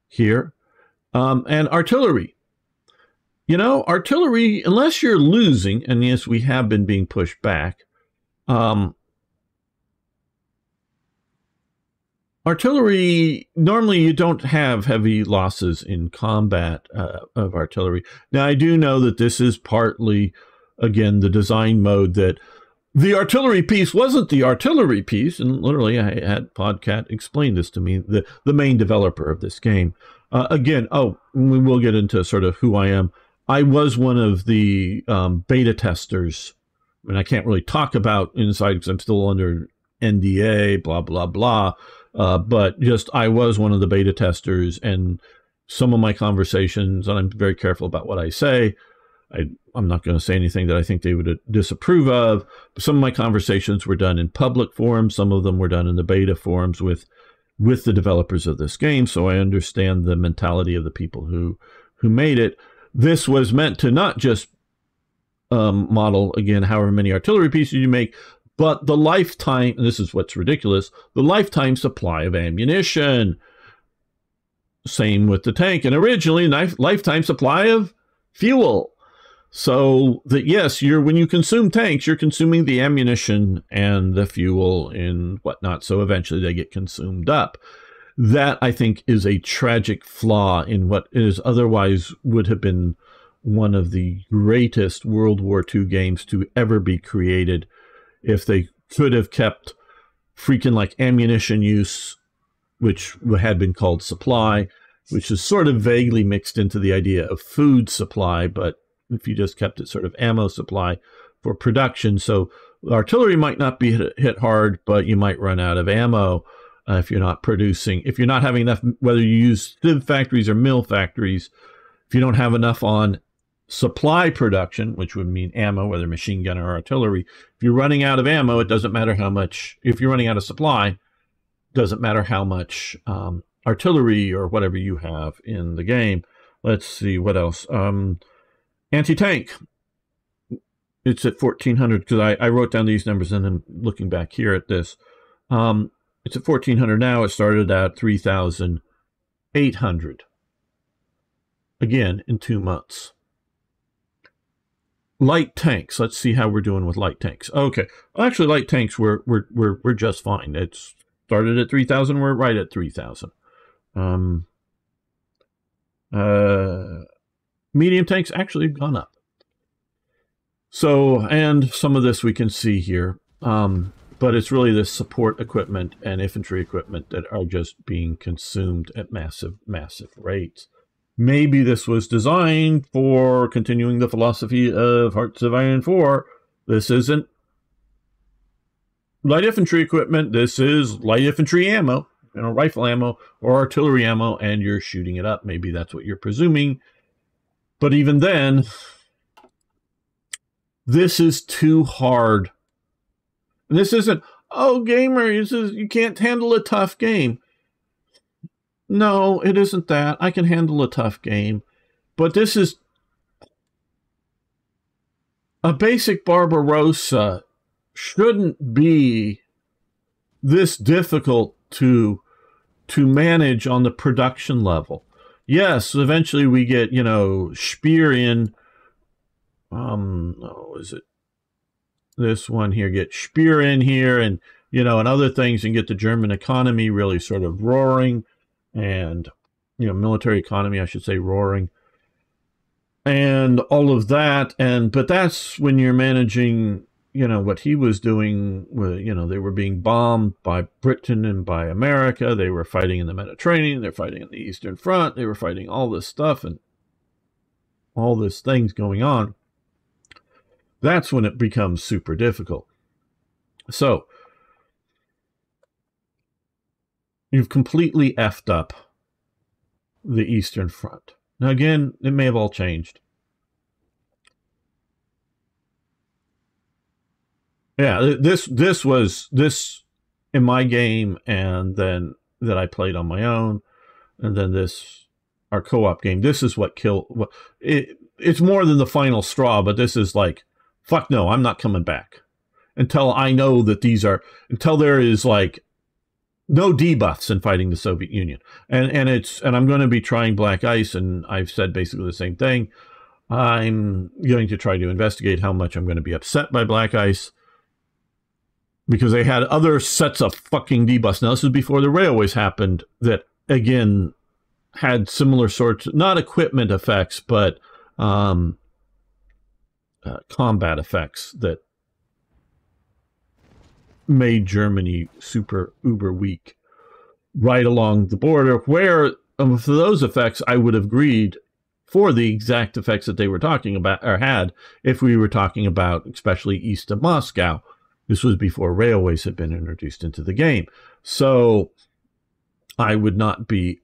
here. And artillery. Artillery, unless you're losing, and yes, we have been being pushed back, artillery, normally you don't have heavy losses in combat of artillery. Now, I do know that this is partly, again, the design mode that the artillery piece wasn't the artillery piece. And literally, I had Podcat explain this to me, the main developer of this game. Again, we will get into sort of who I am. I was one of the beta testers. I mean, I can't really talk about inside because I'm still under NDA, blah, blah, blah. But just I was one of the beta testers, and some of my conversations, and I'm very careful about what I say. I'm not going to say anything that I think they would disapprove of. But some of my conversations were done in public forums. Some of them were done in the beta forums with the developers of this game. So I understand the mentality of the people who made it. This was meant to not just model, again, however many artillery pieces you make, but the lifetime, and this is what's ridiculous, the lifetime supply of ammunition. Same with the tank. And originally, lifetime supply of fuel. So that, yes, when you consume tanks, you're consuming the ammunition and the fuel and whatnot. So eventually they get consumed up. That, I think, is a tragic flaw in what is otherwise would have been one of the greatest World War II games to ever be created. If they could have kept freaking like ammunition use, which had been called supply, which is sort of vaguely mixed into the idea of food supply, but if you just kept it sort of ammo supply for production. So artillery might not be hit hard, but you might run out of ammo if you're not producing. If you're not having enough, whether you use sieve factories or mill factories, if you don't have enough on supply production, which would mean ammo, whether machine gun or artillery. If you're running out of ammo, it doesn't matter how much. If you're running out of supply, it doesn't matter how much artillery or whatever you have in the game. Let's see what else. Anti-tank. It's at 1,400 because I wrote down these numbers and then looking back here at this. It's at 1,400 now. It started at 3,800. Again, in 2 months. Light tanks. Let's see how we're doing with light tanks. Okay, well, actually, light tanks we're just fine. Started at 3,000. We're right at 3,000. Medium tanks actually have gone up. So, and some of this we can see here. But it's really this support equipment and infantry equipment that are just being consumed at massive, massive rates. Maybe this was designed for continuing the philosophy of Hearts of Iron IV. This isn't light infantry equipment. This is light infantry ammo, rifle ammo or artillery ammo, and you're shooting it up. Maybe that's what you're presuming. But even then, this is too hard. And this isn't, oh, gamer, you can't handle a tough game. No, it isn't that. I can handle a tough game. But this is a basic Barbarossa shouldn't be this difficult to manage on the production level. Yes, eventually we get, Speer in, is it this one here, get Speer in here and, and other things, and get the German economy really sort of roaring, and, military economy, I should say, roaring, and all of that. But that's when you're managing, what he was doing with, they were being bombed by Britain and by America. They were fighting in the Mediterranean. They're fighting in the Eastern Front. They were fighting all this stuff and all this things going on. That's when it becomes super difficult. So you've completely effed up the Eastern Front. Now, again, it may have all changed. Yeah, this was in my game, and then that I played on my own, and then our co-op game. This is what killed. It's more than the final straw, but this is like, fuck no, I'm not coming back until I know that until there is like no debuffs in fighting the Soviet Union. And I'm going to be trying Black Ice, and I've said basically the same thing. I'm going to try to investigate how much I'm going to be upset by Black Ice, because they had other sets of fucking debuffs. Now, this was before the railways happened, that again had similar sorts, not equipment effects, but combat effects that made Germany super uber weak right along the border, where for those effects I would have agreed for the exact effects that they were talking about, or had, if we were talking about especially east of Moscow. This was before railways had been introduced into the game, so I would not be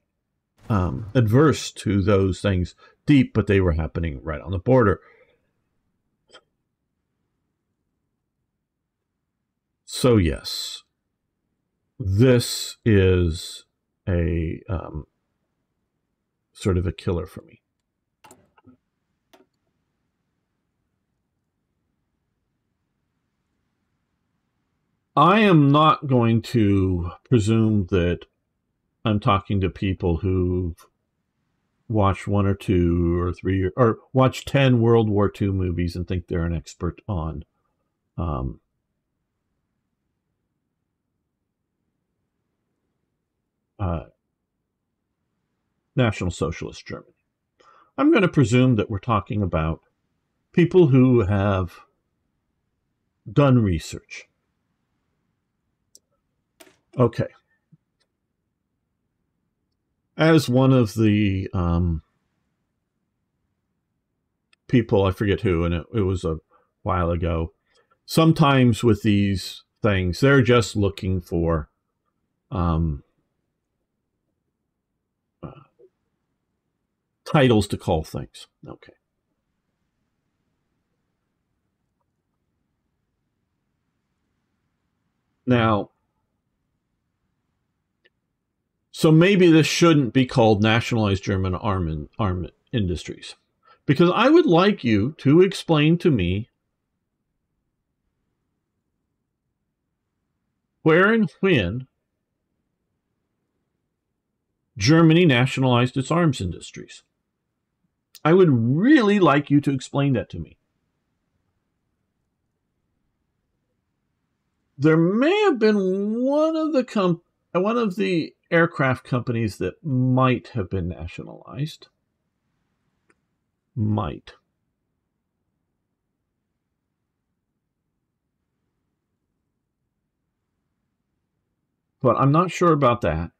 adverse to those things deep, but they were happening right on the border. So yes, this is a sort of a killer for me. I am not going to presume that I'm talking to people who've watched 1 or 2 or 3 or watched 10 World War II movies and think they're an expert on National Socialist Germany. I'm going to presume that we're talking about people who have done research. Okay. As one of the people, I forget who, and it was a while ago, sometimes with these things, they're just looking for titles to call things. Okay. Now, so maybe this shouldn't be called Nationalized German Armament Industries, because I would like you to explain to me where and when Germany nationalized its arms industries. I would really like you to explain that to me. There may have been one of the one of the aircraft companies that might have been nationalized. Might. But I'm not sure about that.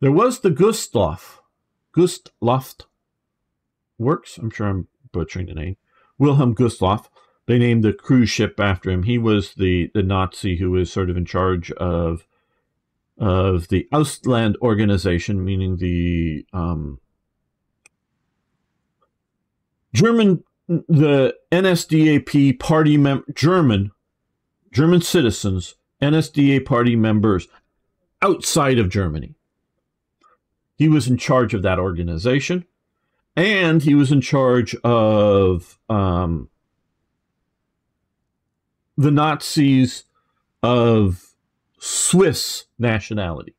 There was the Gustloff Works. I'm sure I'm butchering the name. Wilhelm Gustloff. They named the cruise ship after him. He was the Nazi who was sort of in charge of the Ausland organization, meaning the the NSDAP party German citizens, NSDA party members outside of Germany. He was in charge of that organization, and he was in charge of the Nazis of Swiss nationality.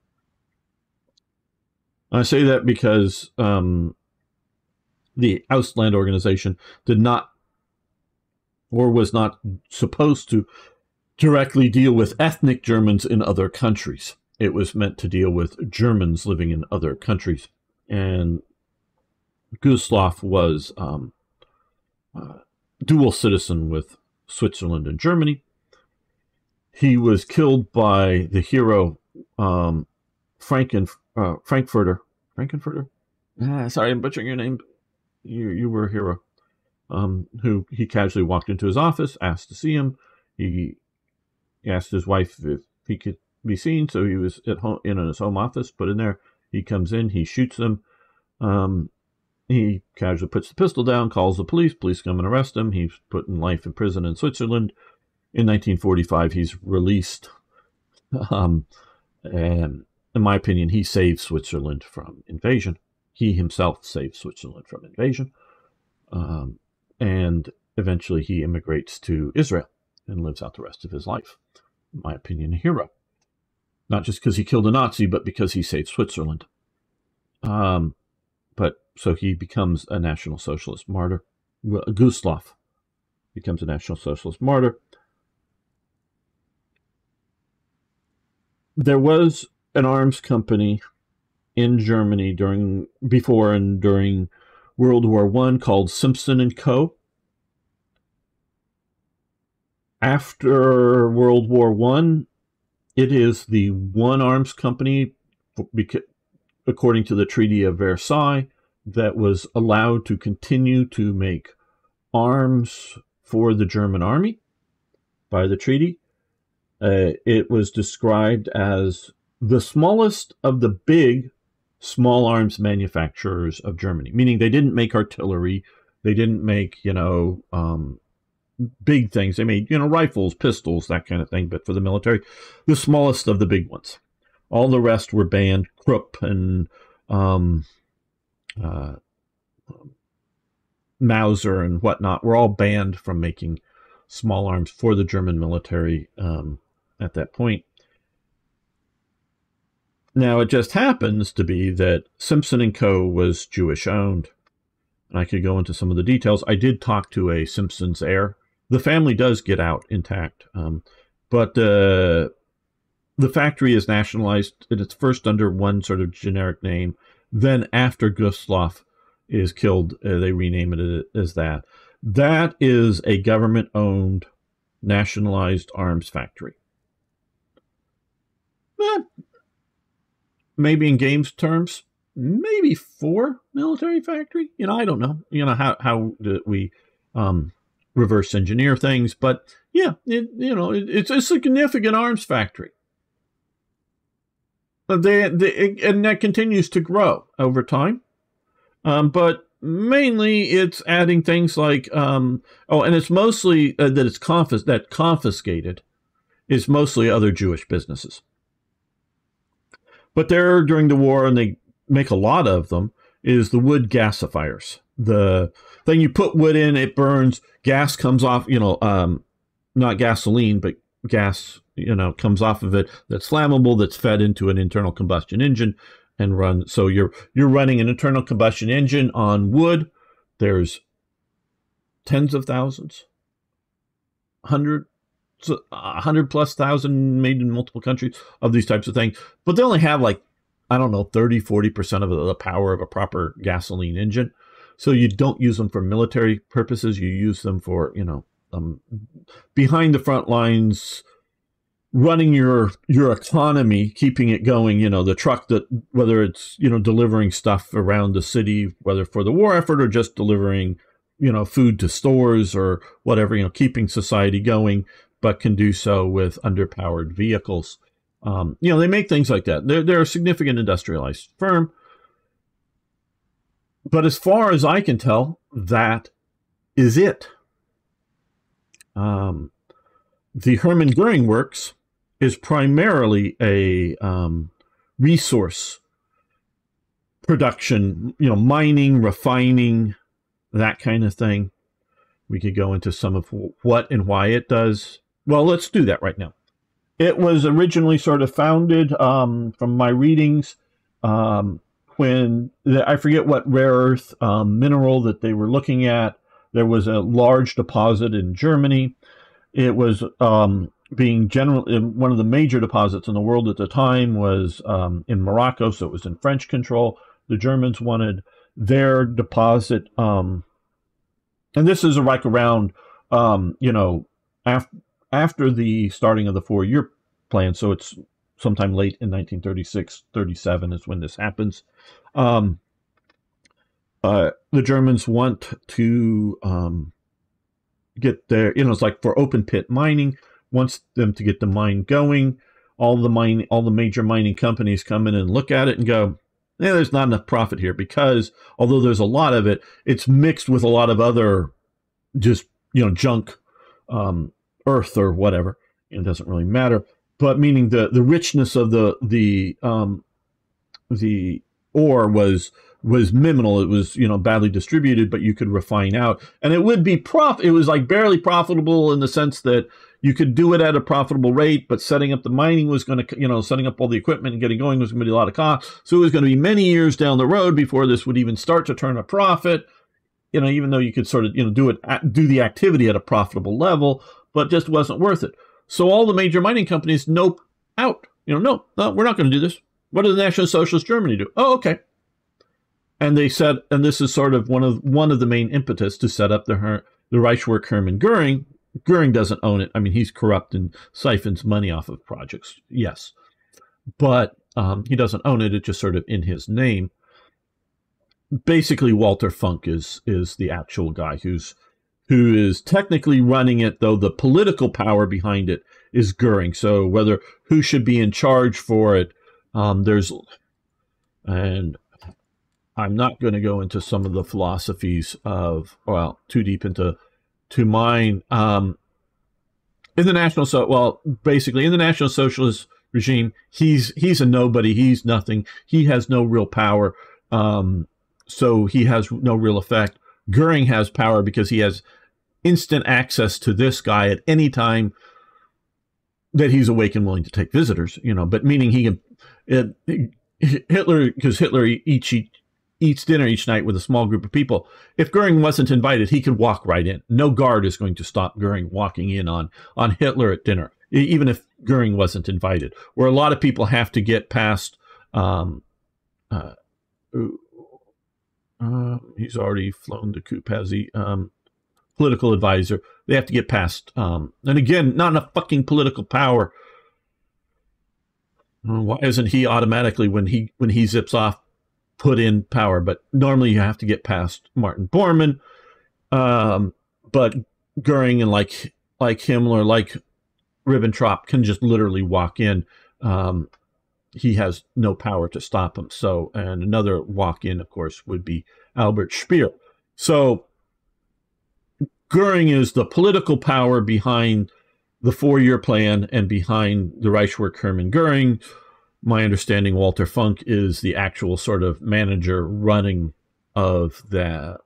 I say that because the Ausland organization did not, or was not supposed to, directly deal with ethnic Germans in other countries. It was meant to deal with Germans living in other countries. And Gustloff was dual citizen with Switzerland and Germany. He was killed by the hero Frankfurter. Sorry, I'm butchering your name. You were a hero. Who he casually walked into his office, asked to see him. He asked his wife if he could be seen, so he was at home in his home office, put in there. He comes in, he shoots them. He casually puts the pistol down, calls the police. Police come and arrest him. He's put in life in prison in Switzerland. In 1945, he's released. And in my opinion, he saved Switzerland from invasion. He himself saved Switzerland from invasion. And eventually he immigrates to Israel and lives out the rest of his life. In my opinion, a hero. Not just because he killed a Nazi, but because he saved Switzerland. But so he becomes a National Socialist martyr. Gustloff becomes a National Socialist martyr. There was an arms company in Germany before and during World War I called Simpson & Co. After World War I, it is the one arms company, according to the Treaty of Versailles, that was allowed to continue to make arms for the German army by the treaty. It was described as the smallest of the big small arms manufacturers of Germany, meaning they didn't make artillery, they didn't make, big things. They made, rifles, pistols, that kind of thing, but for the military, the smallest of the big ones. All the rest were banned. Krupp and Mauser and whatnot were all banned from making small arms for the German military at that point. Now, it just happens to be that Simpson & Co. was Jewish-owned. And I could go into some of the details. I did talk to a Simpsons heir. The family does get out intact. But the factory is nationalized. It's first under one sort of generic name. Then after Gustloff is killed, they rename it as that. That is a government-owned, nationalized arms factory. Maybe in games terms, maybe 4 military factory. I don't know. How do we reverse engineer things? But yeah, it's a significant arms factory. And that continues to grow over time. But mainly it's adding things like, and it's mostly that it's confiscated is mostly other Jewish businesses. But there, during the war, and they make a lot of them, is the wood gasifiers. The thing you put wood in, it burns, gas comes off, not gasoline, but gas, comes off of it that's flammable, that's fed into an internal combustion engine and run. So you're running an internal combustion engine on wood. There's tens of thousands, hundreds 100,000+ made in multiple countries of these types of things, but they only have like, I don't know, 30-40% of the power of a proper gasoline engine. So you don't use them for military purposes. You use them for, behind the front lines, running your economy, keeping it going. The truck that, whether it's, delivering stuff around the city, whether for the war effort or just delivering, food to stores or whatever, keeping society going, but can do so with underpowered vehicles. They make things like that. They're a significant industrialized firm. But as far as I can tell, that is it. The Hermann Göring Works is primarily a resource production, mining, refining, that kind of thing. We could go into some of what and why it does. Well, let's do that right now. It was originally sort of founded, from my readings, when I forget what rare earth mineral that they were looking at. There was a large deposit in Germany. It was being generally one of the major deposits in the world at the time was in Morocco, so it was in French control. The Germans wanted their deposit, and this is like around, after the starting of the 4-year plan, so it's sometime late in 1936, 37 is when this happens. The Germans want to get their, it's like for open pit mining, wants them to get the mine going. All the major mining companies come in and look at it and go, there's not enough profit here, because although there's a lot of it, it's mixed with a lot of other just, junk, earth or whatever. It doesn't really matter. But meaning the richness of the ore was minimal. It was, badly distributed, but you could refine out, and it would be it was like barely profitable in the sense that you could do it at a profitable rate, but setting up the mining was going to, setting up all the equipment and getting going was going to be a lot of cost. So it was going to be many years down the road before this would even start to turn a profit. Even though you could sort of, do the activity at a profitable level, but just wasn't worth it. So all the major mining companies nope out. No, we're not going to do this. What did the National Socialist Germany do? Oh, okay. And they said, and this is sort of one of the main impetus to set up the Reichswerk Hermann Göring. Göring doesn't own it. I mean, he's corrupt and siphons money off of projects, yes, but he doesn't own it. It's just sort of in his name. Basically, Walter Funk is the actual guy who is technically running it, though the political power behind it is Göring. So who should be in charge for it, and I'm not going to go into some of the philosophies of, too deep into mine. In the basically in the National Socialist regime, he's a nobody. He's nothing. He has no real power. So he has no real effect. Göring has power because he has instant access to this guy at any time that he's awake and willing to take visitors, but meaning Hitler, because Hitler eats dinner each night with a small group of people. If Göring wasn't invited, he could walk right in. No guard is going to stop Göring walking in on Hitler at dinner, even if Göring wasn't invited. Where a lot of people have to get past, he's already flown the coop, has he? Political advisor. They have to get past, and again, not enough fucking political power. Why isn't he automatically, when he zips off, put in power? But normally you have to get past Martin Bormann. But Göring and like Himmler, like Ribbentrop can just literally walk in. He has no power to stop him. So, and another walk-in, of course, would be Albert Speer. So Göring is the political power behind the 4-year plan and behind the Reichswerk Hermann Göring. My understanding, Walter Funk is the actual sort of manager running of that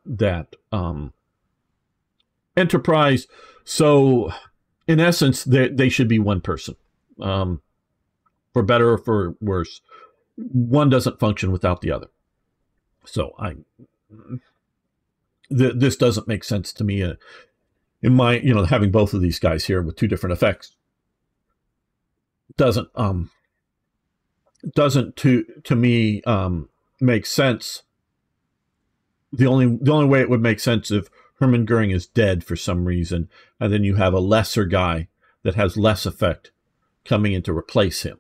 enterprise. So in essence, they should be one person. For better or for worse, one doesn't function without the other. So this doesn't make sense to me. in my, having both of these guys here with two different effects doesn't to me make sense. The only way it would make sense if Hermann Goering is dead for some reason, and then you have a lesser guy that has less effect coming in to replace him,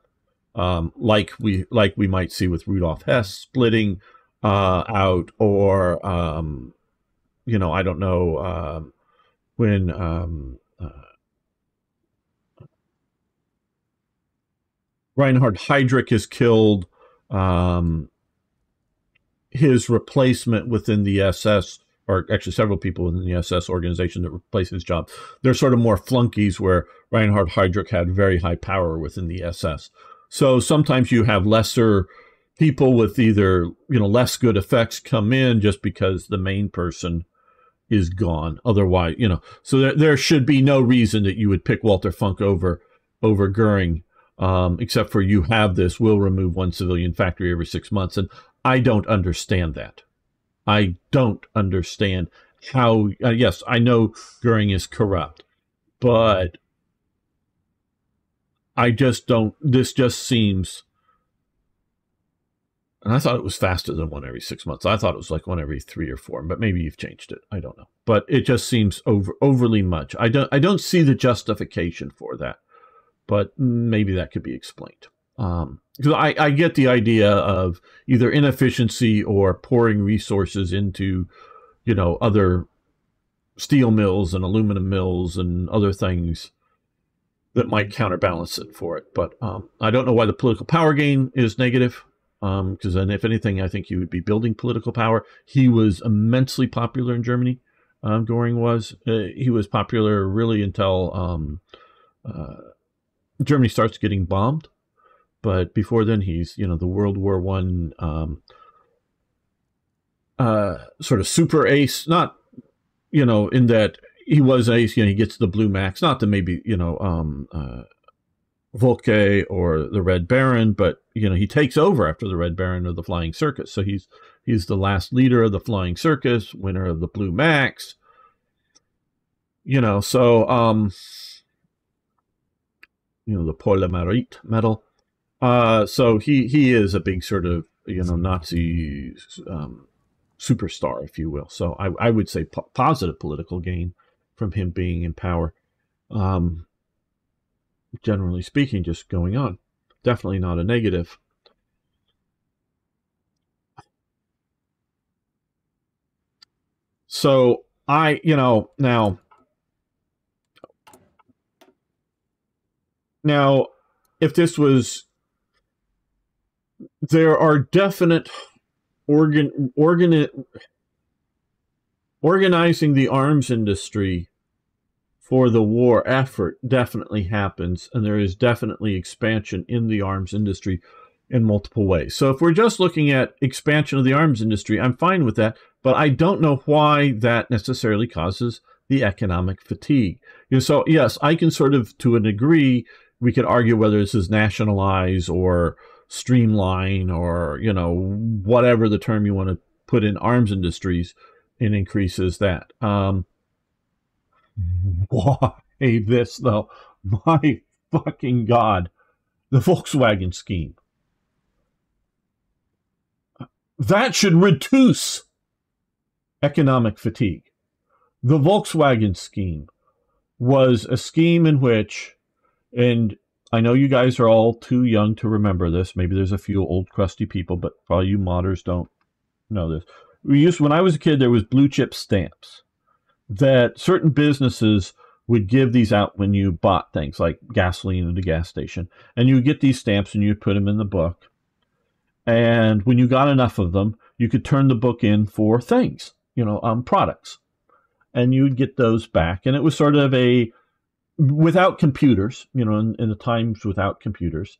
like we might see with Rudolf Hess splitting out, or I don't know, when Reinhard Heydrich is killed, his replacement within the SS, or actually several people within the SS organization that replace his job, they're sort of more flunkies, where Reinhard Heydrich had very high power within the SS. So sometimes you have lesser people with either, less good effects come in just because the main person is gone. Otherwise, so there should be no reason that you would pick Walter Funk over Goering, except for you have this, we'll remove one civilian factory every 6 months. And I don't understand that. I don't understand how, yes, I know Goering is corrupt, but I just don't, this just seems, and I thought it was faster than one every 6 months. I thought it was like one every 3 or 4, but maybe you've changed it. I don't know. But it just seems overly much. I don't see the justification for that, but maybe that could be explained. Because I get the idea of either inefficiency or pouring resources into, other steel mills and aluminum mills and other things that might counterbalance it for it. But I don't know why the political power gain is negative. Because then, if anything, I think he would be building political power. He was immensely popular in Germany. Goering was. He was popular really until Germany starts getting bombed. But before then, he's, the World War I sort of super ace. Not, in that he was ace. He gets the Blue Max. Not that maybe, Volke or the Red Baron, but he takes over after the Red Baron of the Flying Circus. So he's the last leader of the Flying Circus, winner of the Blue Max. So the Paul le Mérite medal. So he is a big sort of Nazi superstar, if you will. So I would say positive political gain from him being in power. Generally speaking, just going on. Definitely not a negative. So now if this was, there are definite organizing the arms industry for the war effort definitely happens, and there is definitely expansion in the arms industry in multiple ways. So if we're just looking at expansion of the arms industry, I'm fine with that, but I don't know why that necessarily causes the economic fatigue. So yes, I can sort of, to a degree, we could argue whether this is nationalize or streamline or, whatever the term you want to put in arms industries, and increases that. Why this, though? My fucking God. The Volkswagen scheme. That should reduce economic fatigue. The Volkswagen scheme was a scheme in which, and I know you guys are all too young to remember this. Maybe there's a few old crusty people, but probably you modders don't know this. When I was a kid, there was blue chip stamps that certain businesses would give these out when you bought things like gasoline at a gas station. And you would get these stamps and you'd put them in the book. And when you got enough of them, you could turn the book in for things, products. And you'd get those back. And it was sort of without computers, in the times without computers,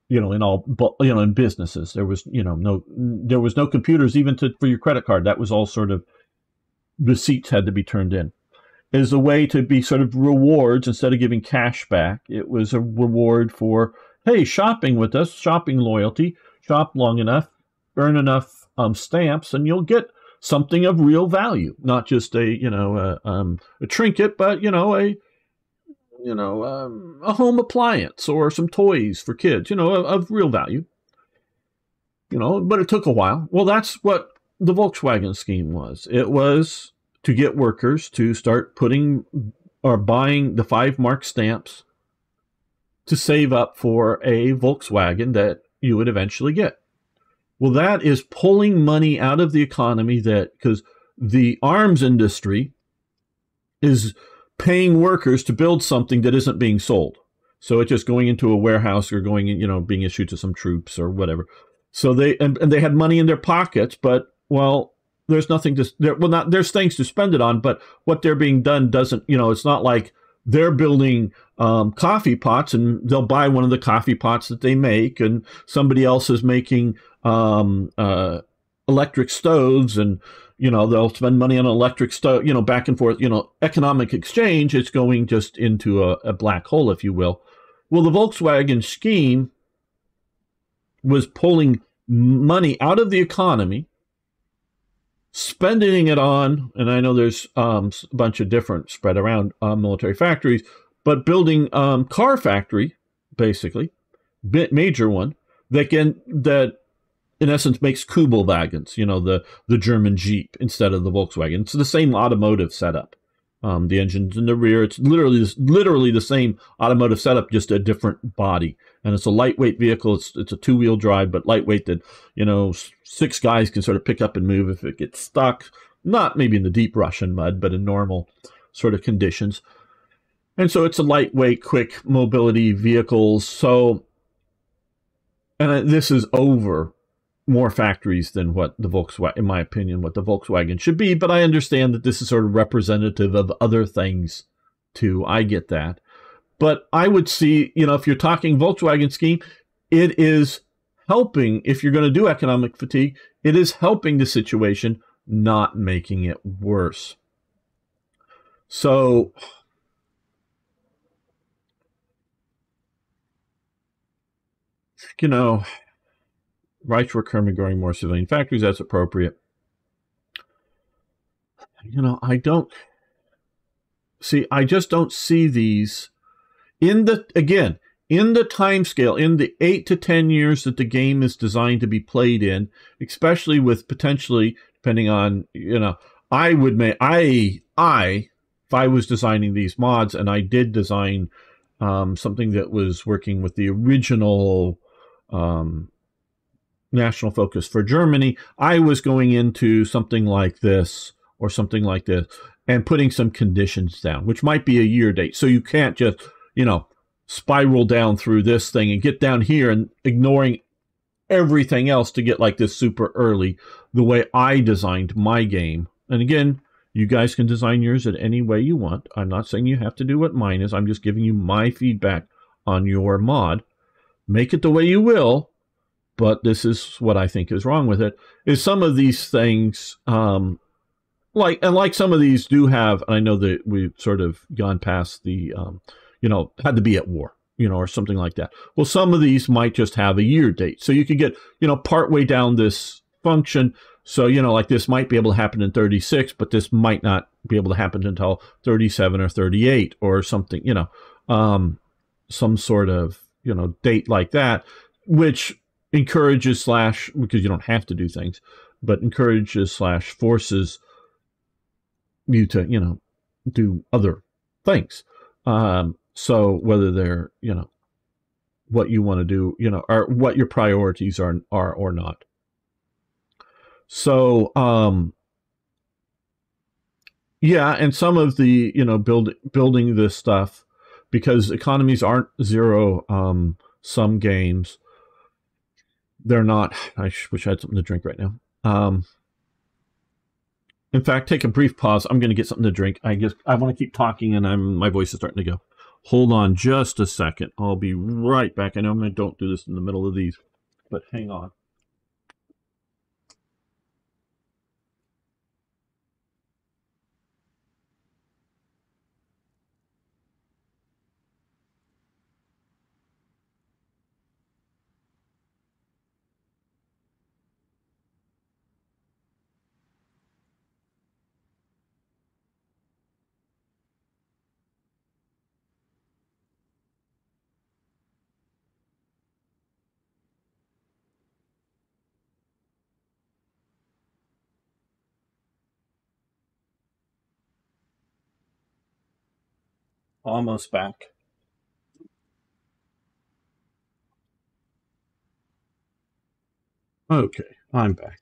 in businesses, there was, there was no computers even for your credit card. That was all sort of, receipts had to be turned in. As a way to be sort of rewards, instead of giving cash back, it was a reward for, hey, shopping with us, shopping loyalty, shop long enough, earn enough stamps, and you'll get something of real value, not just a trinket, but a home appliance or some toys for kids, of real value. But it took a while. Well, that's what the Volkswagen scheme was. It was to get workers to start putting or buying the 5 mark stamps to save up for a Volkswagen that you would eventually get. Well, that is pulling money out of the economy, because the arms industry is paying workers to build something that isn't being sold. So it's just going into a warehouse or going in, being issued to some troops or whatever. So they had money in their pockets, but there's nothing to there's things to spend it on, but what they're being done doesn't, it's not like they're building coffee pots and they'll buy one of the coffee pots that they make, and somebody else is making electric stoves, and they'll spend money on an electric stove, back and forth, economic exchange. It's going just into a black hole, if you will. Well, the Volkswagen scheme was pulling money out of the economy, spending it on, and I know there's a bunch of different spread around military factories, but building car factory, basically, major one, that in essence makes Kubel wagons, the German Jeep instead of the Volkswagen. It's the same automotive setup. The engine's in the rear. It's literally the same automotive setup, just a different body. And it's a lightweight vehicle. It's a 2-wheel drive, but lightweight that, 6 guys can sort of pick up and move if it gets stuck. Not maybe in the deep Russian mud, but in normal sort of conditions. And so it's a lightweight, quick mobility vehicles. So, and this is over more factories than what the Volkswagen, in my opinion, what the Volkswagen should be. But I understand that this is sort of representative of other things too. I get that. But I would see, if you're talking Volkswagen scheme, it is helping. If you're going to do economic fatigue, it is helping the situation, not making it worse. So, Reichswehr growing more civilian factories, that's appropriate. I just don't see these in the time scale, in the 8 to 10 years that the game is designed to be played in, especially with potentially, depending on, I would make, if I was designing these mods, and I did design something that was working with the original national focus for Germany, I was going into something like this or something like this and putting some conditions down, which might be a year date. So you can't just, spiral down through this thing and get down here and ignoring everything else to get like this super early, the way I designed my game. And again, you guys can design yours in any way you want. I'm not saying you have to do what mine is. I'm just giving you my feedback on your mod. Make it the way you will. But this is what I think is wrong with it, is some of these things, like some of these do have, and I know that we've sort of gone past the, had to be at war, or something like that. Well, some of these might just have a year date. So you could get, partway down this function. So, like this might be able to happen in 36, but this might not be able to happen until 37 or 38 or something, some sort of, date like that, which encourages because you don't have to do things, but encourages forces you to, do other things. So whether they're, what you want to do, or what your priorities are or not. So, yeah, and some of the, building this stuff, because economies aren't zero, some games, they're not. I wish I had something to drink right now. In fact, take a brief pause. I'm going to get something to drink. I want to keep talking, and my voice is starting to go. Hold on just a second. I'll be right back. I know I don't do this in the middle of these, but hang on. Almost back. Okay, I'm back.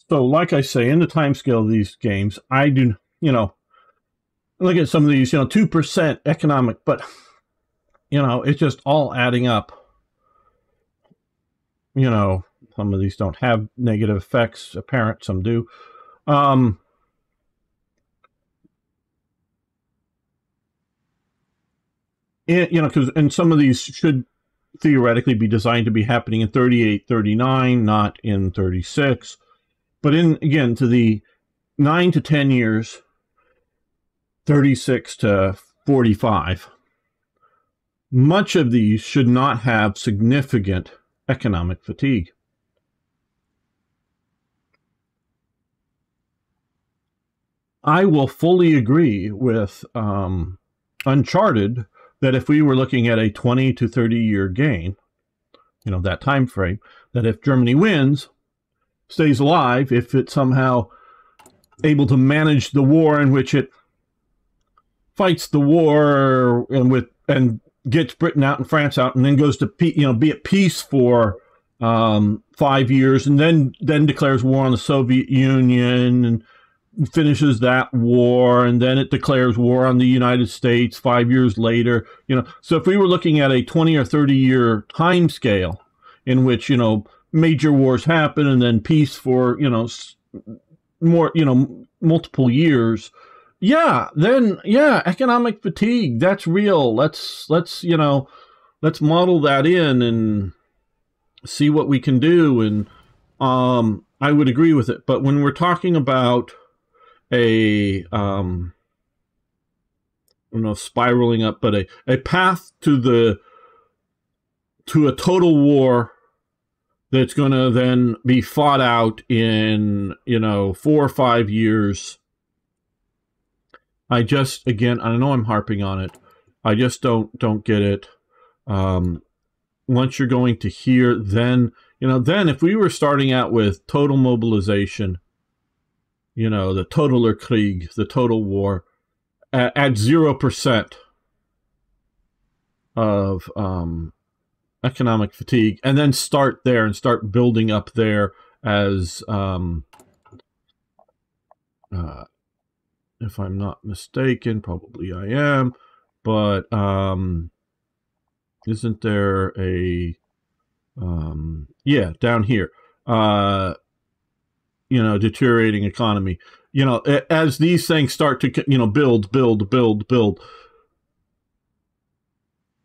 So, like I say, in the time scale of these games, I do, look at some of these, 2% economic, but, it's just all adding up. Some of these don't have negative effects apparent, some do. Because some of these should theoretically be designed to be happening in 38, 39, not in 36. But again, to the 9 to 10 years, 36 to 45, much of these should not have significant economic fatigue. I will fully agree with Uncharted that if we were looking at a 20 to 30-year game, that time frame, that if Germany wins, stays alive, if it's somehow able to manage the war in which it fights the war and gets Britain out and France out, and then goes to be at peace for 5 years, and then declares war on the Soviet Union and finishes that war, and then it declares war on the United States 5 years later. So if we were looking at a 20 or 30-year time scale in which major wars happen and then peace for more multiple years, then economic fatigue, that's real. Let's model that in and see what we can do. And I would agree with it. But when we're talking about spiraling up, but a path to a total war that's going to then be fought out in 4 or 5 years. I know I'm harping on it. I just don't get it. Once you're going to hear, then if we were starting out with total mobilization, the totaler Krieg, the total war, at 0% of economic fatigue, and then start there and start building up there as, if I'm not mistaken, probably I am, but isn't there a, down here, deteriorating economy, as these things start to, build,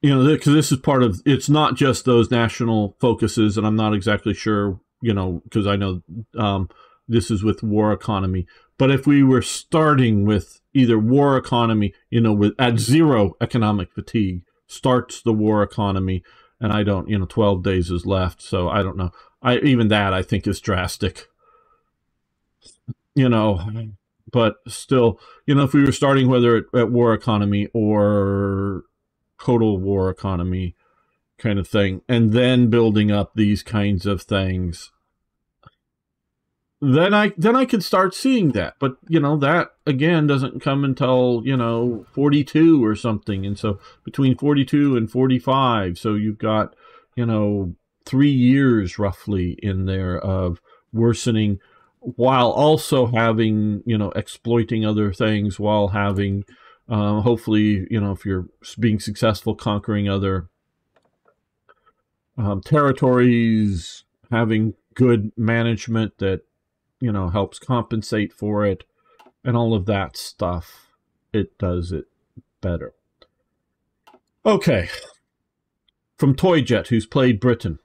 because this is part of, it's not just those national focuses, and I'm not exactly sure, because I know this is with war economy. But if we were starting with either war economy, at zero economic fatigue, starts the war economy, and 12 days is left, so I don't know. Even that I think is drastic. But still, if we were starting whether at war economy or total war economy kind of thing, and then building up these kinds of things, then I could start seeing that. But that again doesn't come until 42 or something, and so between 42 and 45, so you've got 3 years roughly in there of worsening, while also having exploiting other things, while having hopefully if you're being successful conquering other territories, having good management that helps compensate for it, and all of that stuff. It does it better. Okay, from Toyjet, who's played Britain.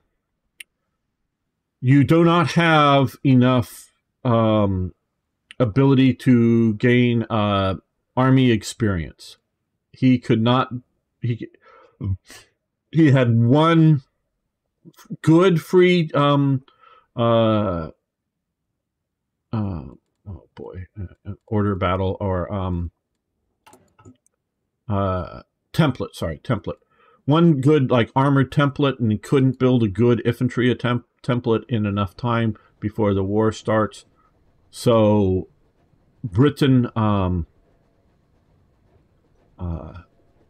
You do not have enough ability to gain army experience. He could not. He had one good free order battle or template. one good like armored template, and he couldn't build a good infantry template in enough time before the war starts. So Britain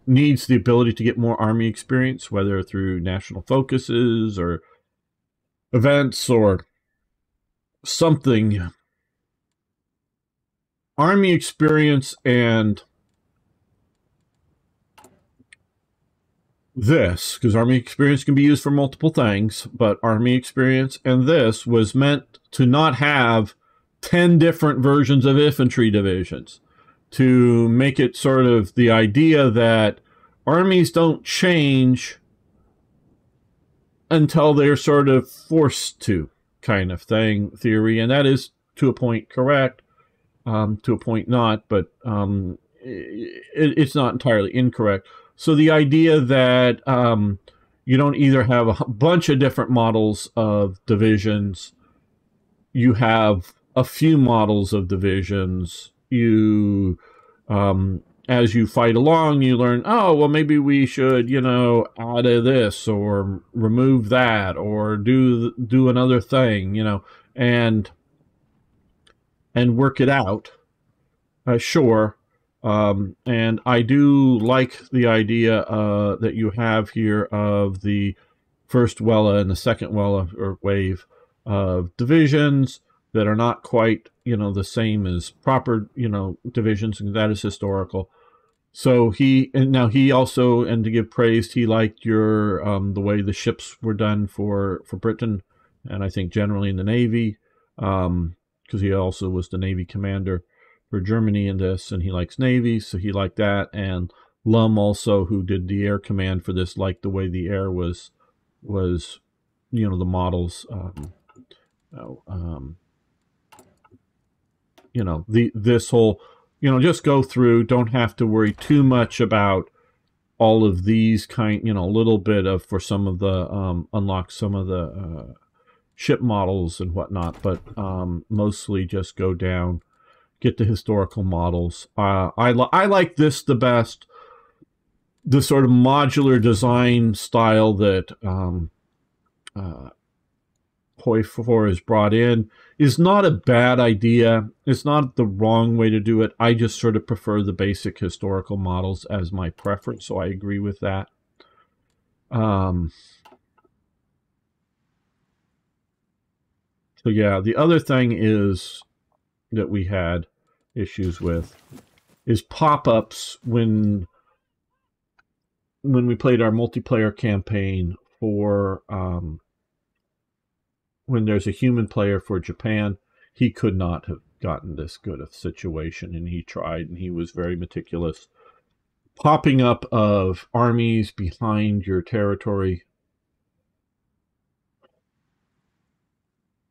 needs the ability to get more army experience, whether through national focuses or events or something. Army experience and this, because army experience can be used for multiple things, but army experience and this was meant to not have 10 different versions of infantry divisions, to make it sort of the idea that armies don't change until they're sort of forced to, kind of thing, theory. And that is to a point correct, to a point not, but it's not entirely incorrect. So the idea that you don't either have a bunch of different models of divisions, you have a few models of divisions, you as you fight along, you learn, oh, well, maybe we should, add this or remove that or do another thing, and work it out. Sure. And I do like the idea that you have here of the first Wella and the second Wella or wave of divisions that are not quite, the same as proper, divisions, and that is historical. So he also, and to give praise, he liked your the way the ships were done for Britain, and I think generally in the Navy, because he also was the Navy commander for Germany in this, and he likes Navy, so he liked that. And Lum also, who did the air command for this, liked the way the air was the models, this whole, just go through, don't have to worry too much about all of these kind, a little bit of, for some of the, unlock some of the ship models and whatnot, but mostly just go down, get the historical models. I like this the best. The sort of modular design style that HOI IV is brought in is not a bad idea. It's not the wrong way to do it. I just sort of prefer the basic historical models as my preference, so I agree with that. So yeah, the other thing is that we had issues with is pop-ups when we played our multiplayer campaign for when there's a human player for Japan. He could not have gotten this good a situation, and he tried, and he was very meticulous. Popping up of armies behind your territory.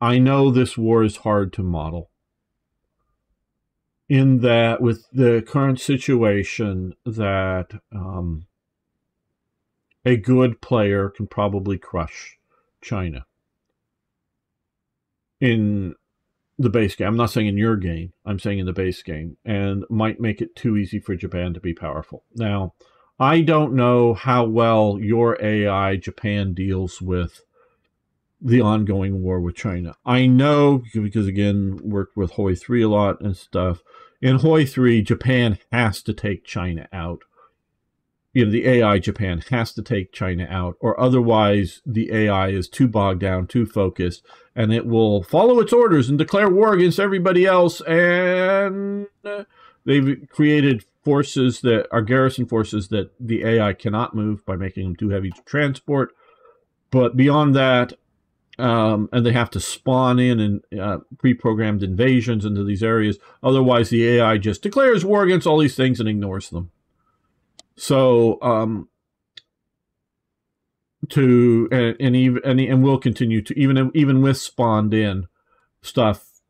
I know this war is hard to model, in that with the current situation that a good player can probably crush China in the base game. I'm not saying in your game, I'm saying in the base game, and might make it too easy for Japan to be powerful. Now, I don't know how well your AI Japan deals with the ongoing war with China. I know, because again, worked with HOI III a lot and stuff. In HOI III, Japan has to take China out. The AI Japan has to take China out, or otherwise the AI is too bogged down, too focused, and it will follow its orders and declare war against everybody else. And they've created forces that are garrison forces that the AI cannot move by making them too heavy to transport. But beyond that, and they have to spawn in and pre-programmed invasions into these areas. Otherwise, the AI just declares war against all these things and ignores them. So, and we'll continue to, even with spawned in stuff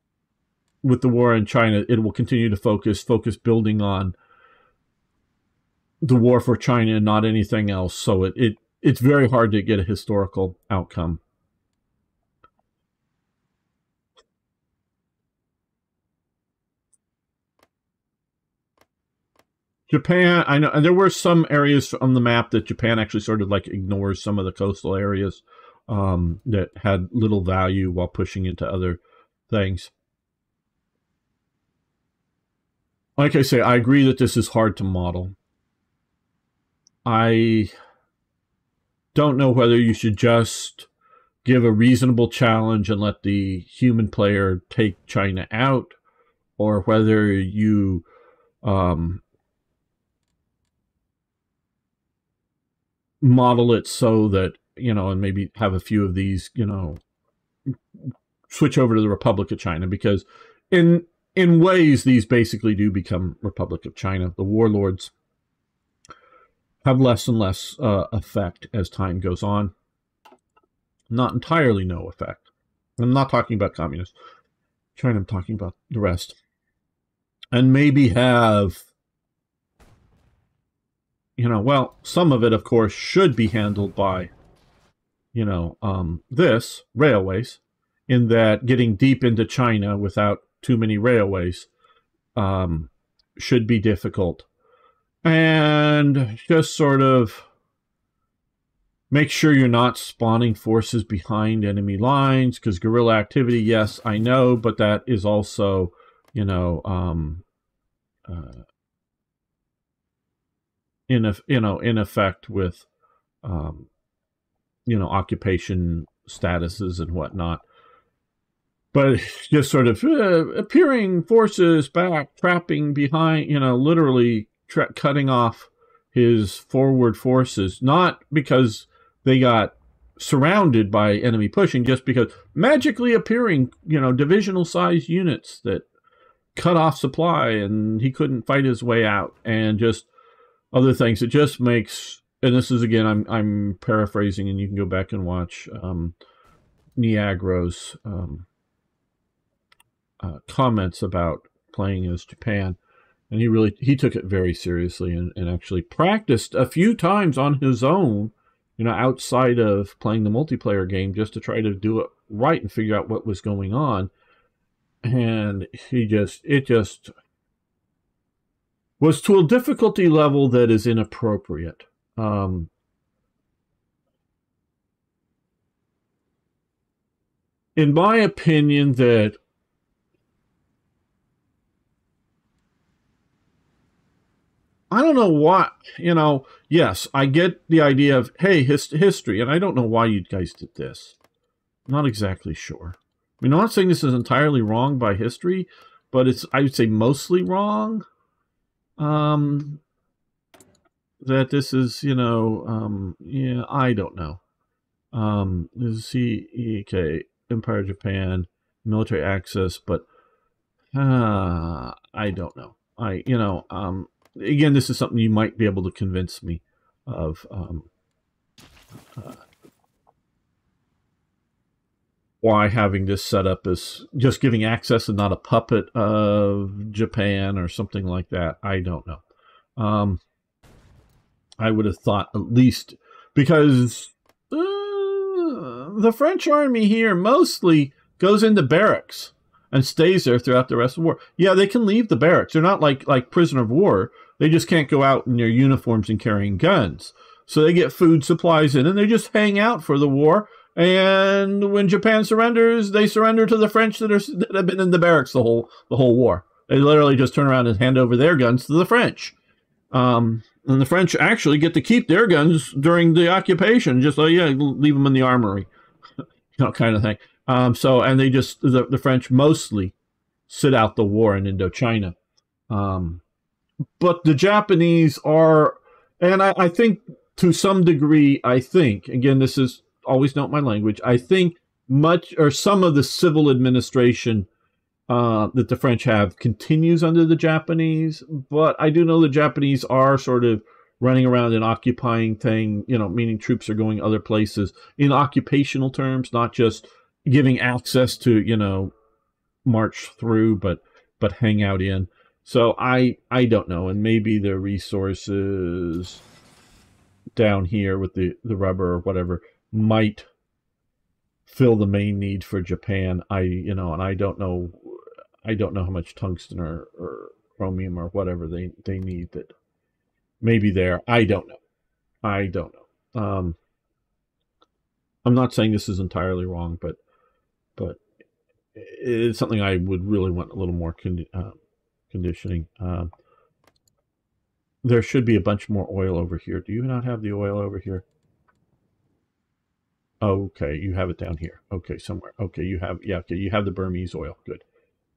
with the war in China, it will continue to focus building on the war for China and not anything else. So it's very hard to get a historical outcome. Japan, I know, and there were some areas on the map that Japan actually sort of like ignores some of the coastal areas that had little value while pushing into other things. Like I say, I agree that this is hard to model. I don't know whether you should just give a reasonable challenge and let the human player take China out, or whether you model it so that, and maybe have a few of these, switch over to the Republic of China, because in ways these basically do become Republic of China. The warlords have less and less effect as time goes on. Not entirely no effect. I'm not talking about communist China, I'm talking about the rest. And maybe have, well, some of it, of course, should be handled by, this, railways, in that getting deep into China without too many railways should be difficult. And just sort of make sure you're not spawning forces behind enemy lines, because guerrilla activity, yes, I know, but that is also, in effect with, occupation statuses and whatnot. But just sort of appearing forces back, trapping behind, literally cutting off his forward forces, not because they got surrounded by enemy pushing, just because magically appearing, divisional size units that cut off supply and he couldn't fight his way out, and just other things. It just makes, and this is, again, I'm paraphrasing, and you can go back and watch Niagro's comments about playing as Japan. And he took it very seriously and actually practiced a few times on his own, outside of playing the multiplayer game, just to try to do it right and figure out what was going on. And it just was to a difficulty level that is inappropriate. In my opinion, that I don't know what, yes, I get the idea of, hey, history, and I don't know why you guys did this. I'm not exactly sure. I mean, I'm not saying this is entirely wrong by history, but it's, I would say, mostly wrong. That this is, yeah, I don't know. This is CEK, Empire of Japan, military access, but I don't know. Again, this is something you might be able to convince me of. Why having this set up is just giving access and not a puppet of Japan or something like that. I don't know. I would have thought at least, because the French army here mostly goes into barracks and stays there throughout the rest of the war. Yeah, they can leave the barracks. They're not like prisoner of war. They just can't go out in their uniforms and carrying guns. So they get food supplies in, and they just hang out for the war. And when Japan surrenders, they surrender to the French that have been in the barracks the whole war. They literally just turn around and hand over their guns to the French. And the French actually get to keep their guns during the occupation. Just like, yeah, leave them in the armory, kind of thing. And they just, the French mostly sit out the war in Indochina. But the Japanese are, and I think to some degree, again, this is, always note my language, I think much or some of the civil administration that the French have continues under the Japanese, but I do know the Japanese are sort of running around and occupying thing, meaning troops are going other places in occupational terms, not just giving access to, march through, but hang out in. So I don't know, and maybe the resources down here with the rubber or whatever might fill the main need for Japan. And I don't know how much tungsten or chromium or whatever they need that maybe there. I don't know. I don't know. I'm not saying this is entirely wrong, but it's something I would really want a little more conditioning. There should be a bunch more oil over here. Do you not have the oil over here? Okay, you have it down here. Okay, somewhere. Okay, you have, yeah, okay, you have the Burmese oil. Good.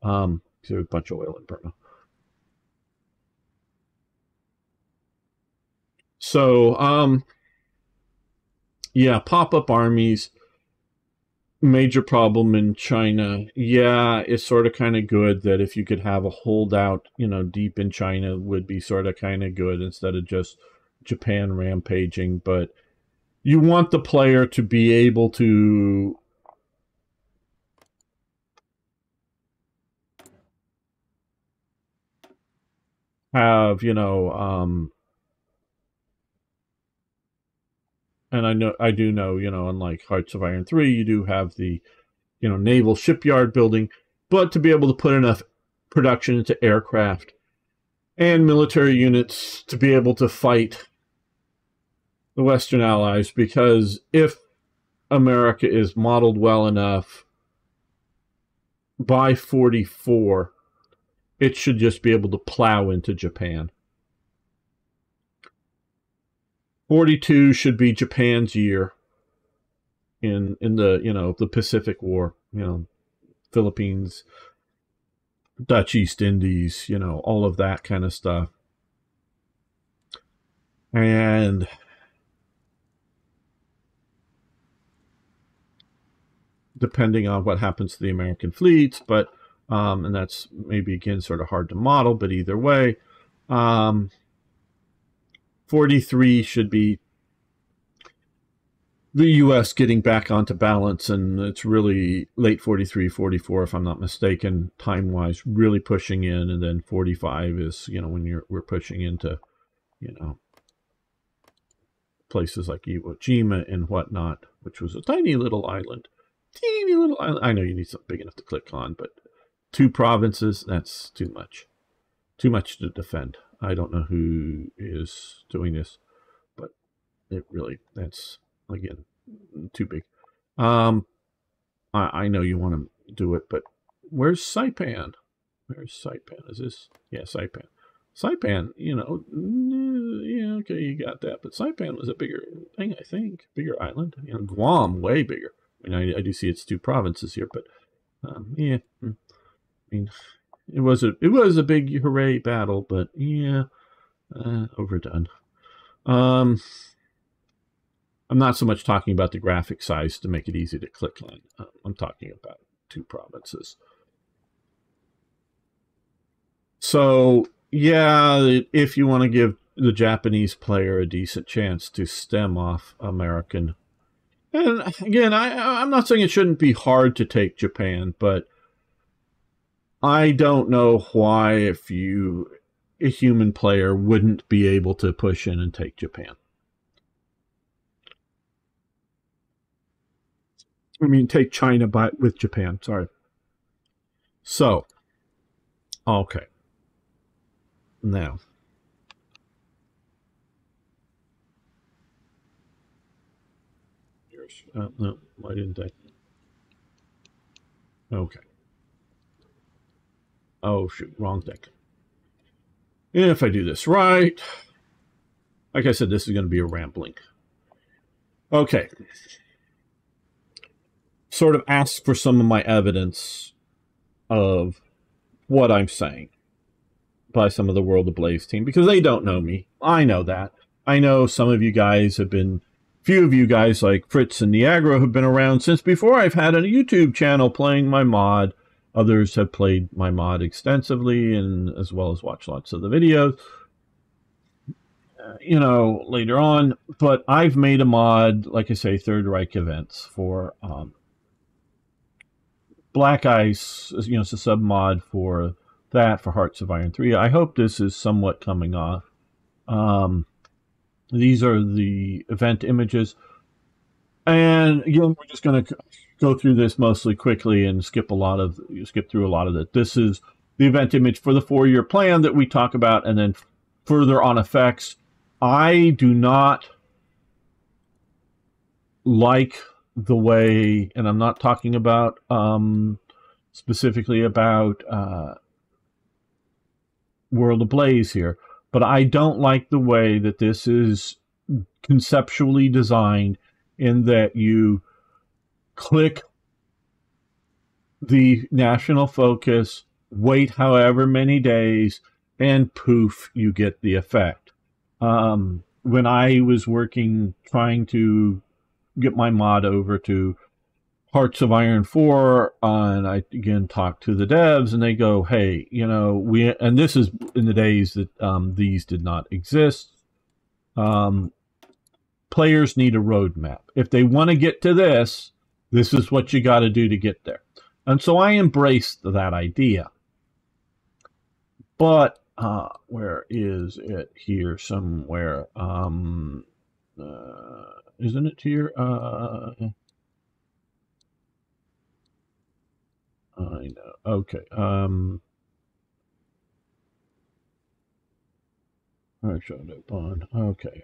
So a bunch of oil in Burma. So, yeah, pop-up armies, major problem in China. Yeah, it's sort of kind of good that if you could have a holdout, deep in China would be sort of kind of good instead of just Japan rampaging. But you want the player to be able to have, and I do know, unlike Hearts of Iron 3, you do have the, naval shipyard building, but to be able to put enough production into aircraft and military units to be able to fight the Western Allies, because if America is modeled well enough, by 44, it should just be able to plow into Japan. 42 should be Japan's year in the the Pacific War, Philippines, Dutch East Indies, all of that kind of stuff. And depending on what happens to the American fleets, but and that's maybe again sort of hard to model, but either way, 43 should be the U.S. getting back onto balance, and it's really late 43, 44, if I'm not mistaken, time-wise, really pushing in, and then 45 is, when we're pushing into, places like Iwo Jima and whatnot, which was a tiny little island. Teeny little island. I know you need something big enough to click on, but 2 provinces, that's too much. Too much to defend. I don't know who is doing this, but it really, that's, again, too big. I know you want to do it, but where's Saipan? Where's Saipan? Is this? Yeah, Saipan. Saipan, yeah, okay, you got that. But Saipan was a bigger thing, I think. Bigger island. Guam, way bigger. I mean, I do see it's 2 provinces here, but yeah. I mean, it was a big hooray battle, but yeah, overdone. I'm not so much talking about the graphic size to make it easy to click on. I'm talking about 2 provinces. So yeah, if you want to give the Japanese player a decent chance to stem off American, and again, I'm not saying it shouldn't be hard to take Japan, but I don't know why a human player wouldn't be able to push in and take Japan. I mean, take China with Japan, sorry. So, okay. Now, no, why didn't I? Okay. Oh, shoot, wrong thing. If I do this right, like I said, this is going to be a rambling. Okay. Sort of ask for some of my evidence of what I'm saying by some of the World Ablaze team, because they don't know me. I know that. I know some of you guys have been, few of you guys like Fritz and Niagara have been around since before I've had a YouTube channel playing my mod. Others have played my mod extensively, and as well as watched lots of the videos, later on. But I've made a mod, like I say, Third Reich events for Black Ice, it's a sub mod for that, for Hearts of Iron 3. I hope this is somewhat coming off. These are the event images. And again, we're just going to go through this mostly quickly and skip through a lot of it. This is the event image for the 4-year plan that we talk about, and then further on effects, I do not like the way, and I'm not talking about specifically about World Ablaze here, but I don't like the way that this is conceptually designed, in that you click the national focus, wait however many days, and poof, you get the effect. When I was working, trying to get my mod over to Hearts of Iron IV, and I again talked to the devs, and they go, hey, you know, and this is in the days that these did not exist. Players need a roadmap. If they want to get to this is what you got to do to get there. And so I embraced that idea. But where is it? Here somewhere. Isn't it here? I know. Okay. I showed it on. Okay.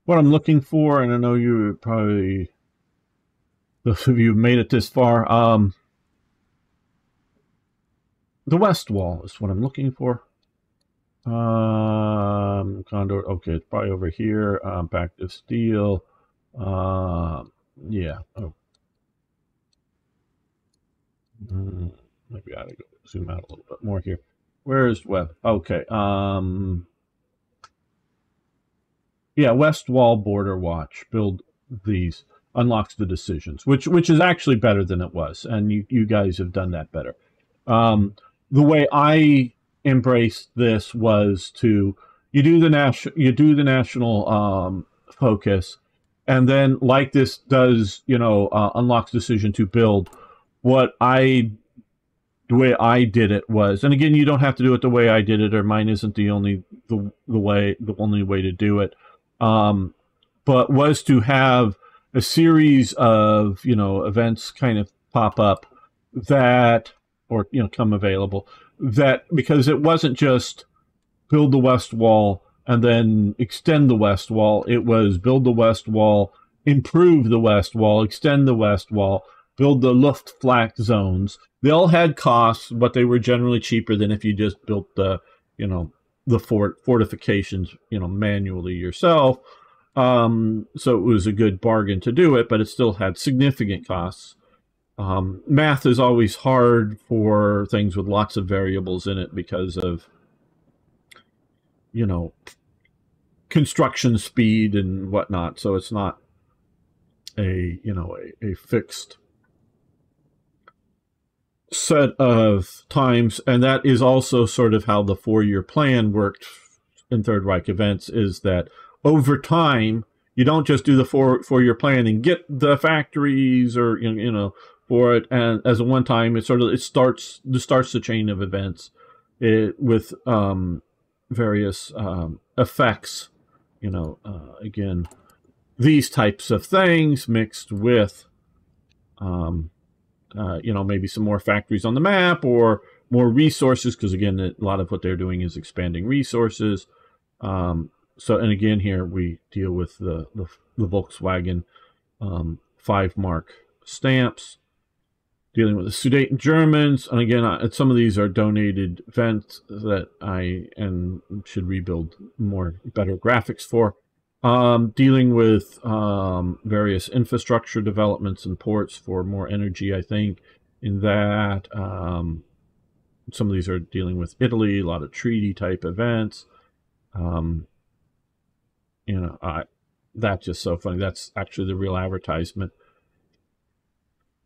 What I'm looking for, and I know you probably, those of you who made it this far, the west wall is what I'm looking for. Condor. Okay, it's probably over here. Back to steel. Yeah. Oh. Maybe I ought to go zoom out a little bit more here. Where's web? Okay. Yeah, west wall border watch. Build these. Unlocks the decisions, which is actually better than it was, and you guys have done that better. The way I embraced this was to you do the national focus, and then like this does, you know, unlocks decision to build. The way I did it was, and again, you don't have to do it the way I did it, or mine isn't the only way to do it, but was to have a series of, you know, events kind of pop up that, or, you know, come available, that, because it wasn't just build the west wall and then extend the west wall. It was build the west wall, improve the west wall, extend the west wall, build the Luftflank zones. They all had costs, but they were generally cheaper than if you just built the, you know, the fortifications, you know, manually yourself. So it was a good bargain to do it, but it still had significant costs. Math is always hard for things with lots of variables in it because of, you know, construction speed and whatnot. So it's not a, you know, a fixed set of times. And that is also sort of how the 4-year plan worked in Third Reich events, is that over time, you don't just do the four-year plan and get the factories, or, you know, for it, and as a one-time, it starts the chain of events with various effects. You know, again, these types of things mixed with, you know, maybe some more factories on the map or more resources, because again, a lot of what they're doing is expanding resources. So, and again, here we deal with the Volkswagen 5 mark stamps, dealing with the Sudeten Germans. And again, some of these are donated events that I should rebuild better graphics for. Dealing with various infrastructure developments and ports for more energy, I think, in that. Some of these are dealing with Italy, a lot of treaty type events. You know, that's just so funny. That's actually the real advertisement.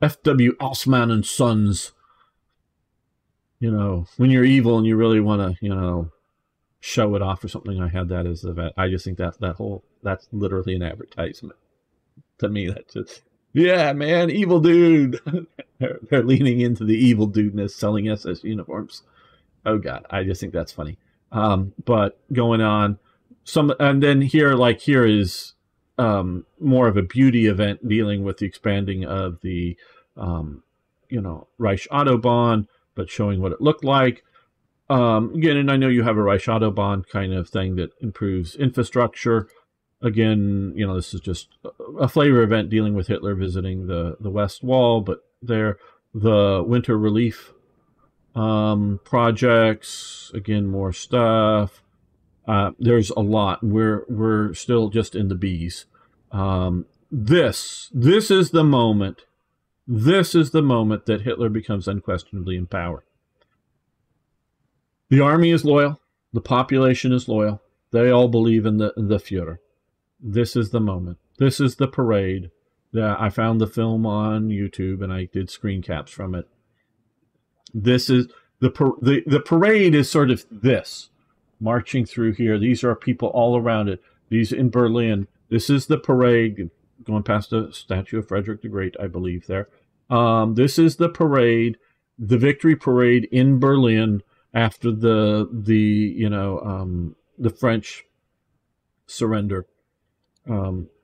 F.W. Osman and Sons. You know, when you're evil and you really want to, you know, show it off or something. I had that as the vet. I just think that's literally an advertisement. To me, that's just, yeah, man, evil dude. they're leaning into the evil dudeness, selling SS uniforms. Oh God, I just think that's funny. But going on. And then here is more of a beauty event dealing with the expanding of the, you know, Reich Autobahn, but showing what it looked like. again, and I know you have a Reich Autobahn kind of thing that improves infrastructure. Again, you know, this is just a flavor event dealing with Hitler visiting the West Wall, but the winter relief projects, again, more stuff. There's a lot. We're still just in the B's. This is the moment. This is the moment that Hitler becomes unquestionably in power. The army is loyal. The population is loyal. They all believe in the Führer. This is the moment. This is the parade. I found the film on YouTube and I did screen caps from it. This is the parade is sort of this, marching through here. These are people all around it. These in Berlin. This is the parade going past the statue of Frederick the Great, I believe there. This is the parade, the victory parade in Berlin after the French surrender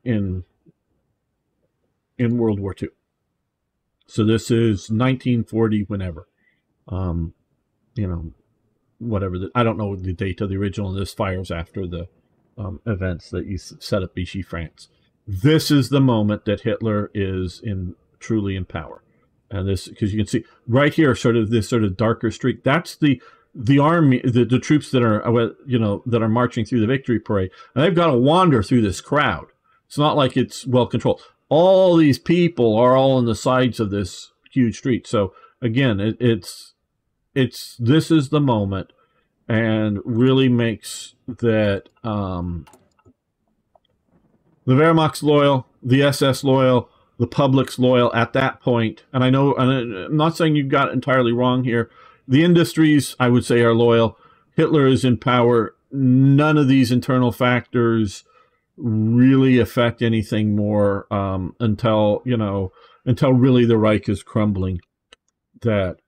in World War II. So this is 1940, whenever, whatever. I don't know the date of the original. This fires after the events that you set up Vichy France. This is the moment that Hitler is truly in power. And this, because you can see right here, sort of this sort of darker streak. That's the army, the troops that are, that are marching through the victory parade. And they've got to wander through this crowd. It's not like it's well controlled. All these people are all on the sides of this huge street. So again, this is the moment, and really makes that the Wehrmacht's loyal, the SS loyal, the public's loyal at that point. And I know, and I'm not saying you got it entirely wrong here. The industries, I would say, are loyal. Hitler is in power. None of these internal factors really affect anything more until really the Reich is crumbling. That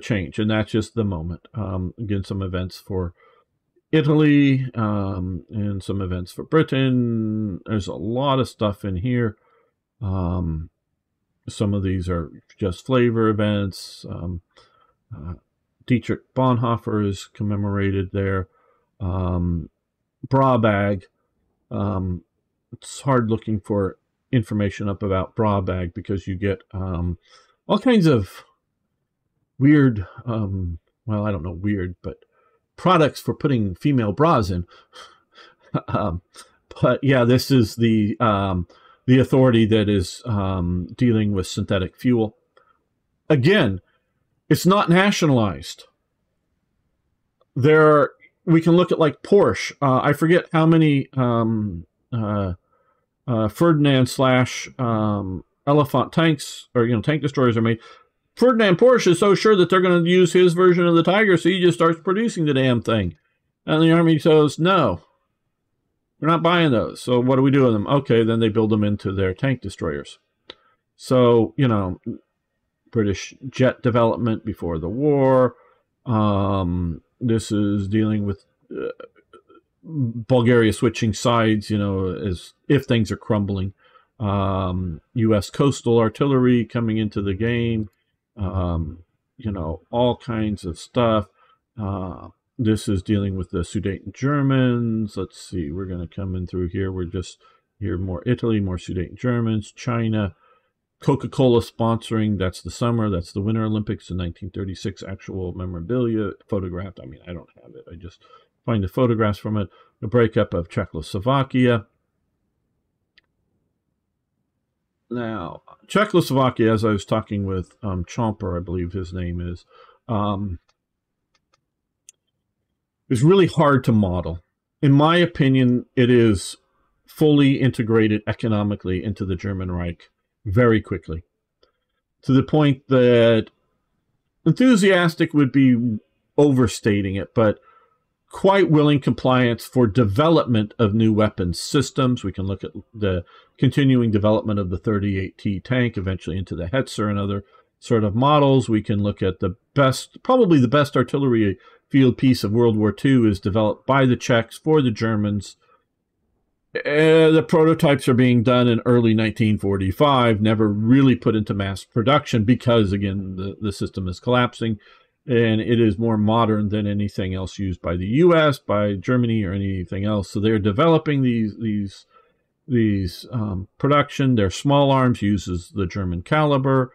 change, and that's just the moment. Again, some events for Italy and some events for Britain. There's a lot of stuff in here. Some of these are just flavor events. Dietrich Bonhoeffer is commemorated there. Braubag. It's hard looking for information up about Braubag because you get all kinds of weird, well, I don't know, weird, but products for putting female bras in. But yeah, this is the authority that is dealing with synthetic fuel. Again, it's not nationalized. We can look at like Porsche. I forget how many Ferdinand / Elephant tanks, or tank destroyers are made. Ferdinand Porsche is so sure that they're going to use his version of the Tiger, so he just starts producing the damn thing. And the army says, no, we're not buying those. So what do we do with them? Okay, then they build them into their tank destroyers. So, British jet development before the war. This is dealing with Bulgaria switching sides, as if things are crumbling. U.S. coastal artillery coming into the game. All kinds of stuff. This is dealing with the Sudeten Germans. Let's see, we're going to come in through here. We're just here, more Italy, more Sudeten Germans, China, Coca-Cola sponsoring. That's the summer. That's the Winter Olympics in 1936. Actual memorabilia photographed. I mean, I don't have it. I just find the photographs from it. The breakup of Czechoslovakia. Now, Czechoslovakia, as I was talking with Chomper, I believe his name is really hard to model. In my opinion, it is fully integrated economically into the German Reich very quickly, to the point that enthusiastic would be overstating it, but quite willing compliance for development of new weapons systems. We can look at the continuing development of the 38T tank, eventually into the Hetzer and other sort of models. We can look at the best, probably the best artillery field piece of World War II is developed by the Czechs for the Germans. The prototypes are being done in early 1945, never really put into mass production because, again, the system is collapsing, and it is more modern than anything else used by the U.S., by Germany, or anything else. So they're developing these production. Their small arms uses the German caliber.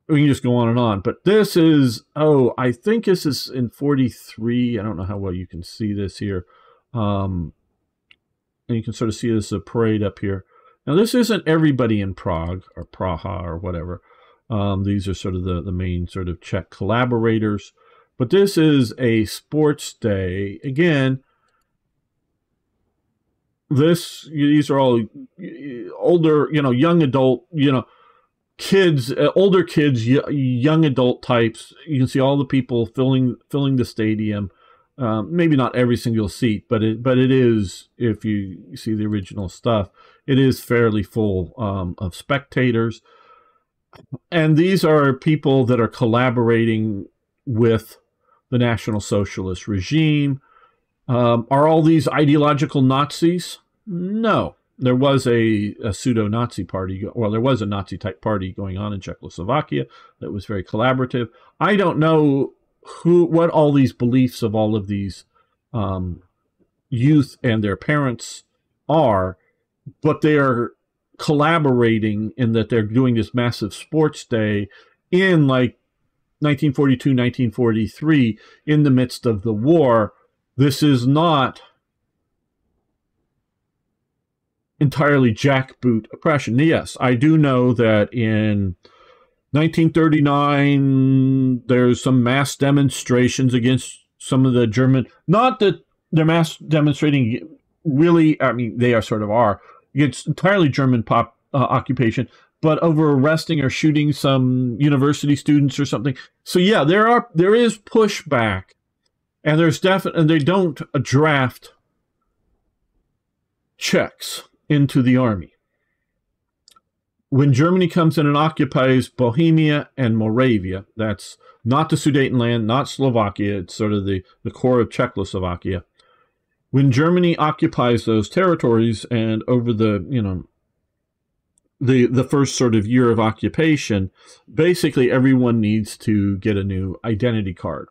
We can just go on and on. But this is, I think this is in 43. I don't know how well you can see this here. And you can sort of see this as a parade up here. Now, this isn't everybody in Prague or Praha or whatever. These are sort of the main sort of Czech collaborators. But this is a sports day. Again, these are all older, young adult, kids, older kids, young adult types. You can see all the people filling the stadium. Maybe not every single seat, but it is, if you see the original stuff, it is fairly full of spectators. And these are people that are collaborating with the National Socialist regime. Are all these ideological Nazis? No. There was a pseudo-Nazi party, well, there was a Nazi-type party going on in Czechoslovakia that was very collaborative. I don't know what all these beliefs of all of these youth and their parents are, but they are collaborating in that they're doing this massive sports day in like 1942, 1943, in the midst of the war. This is not entirely jackboot oppression. Yes, I do know that in 1939, there's some mass demonstrations against some of the German, not that they're mass demonstrating really, I mean, they are sort of are, it's entirely German occupation, but over arresting or shooting some university students or something. So yeah, there is pushback, and there's definitely, and they don't draft Czechs into the army. When Germany comes in and occupies Bohemia and Moravia, that's not the Sudetenland, not Slovakia, it's sort of the core of Czechoslovakia. When Germany occupies those territories, and over the first sort of year of occupation, basically everyone needs to get a new identity card.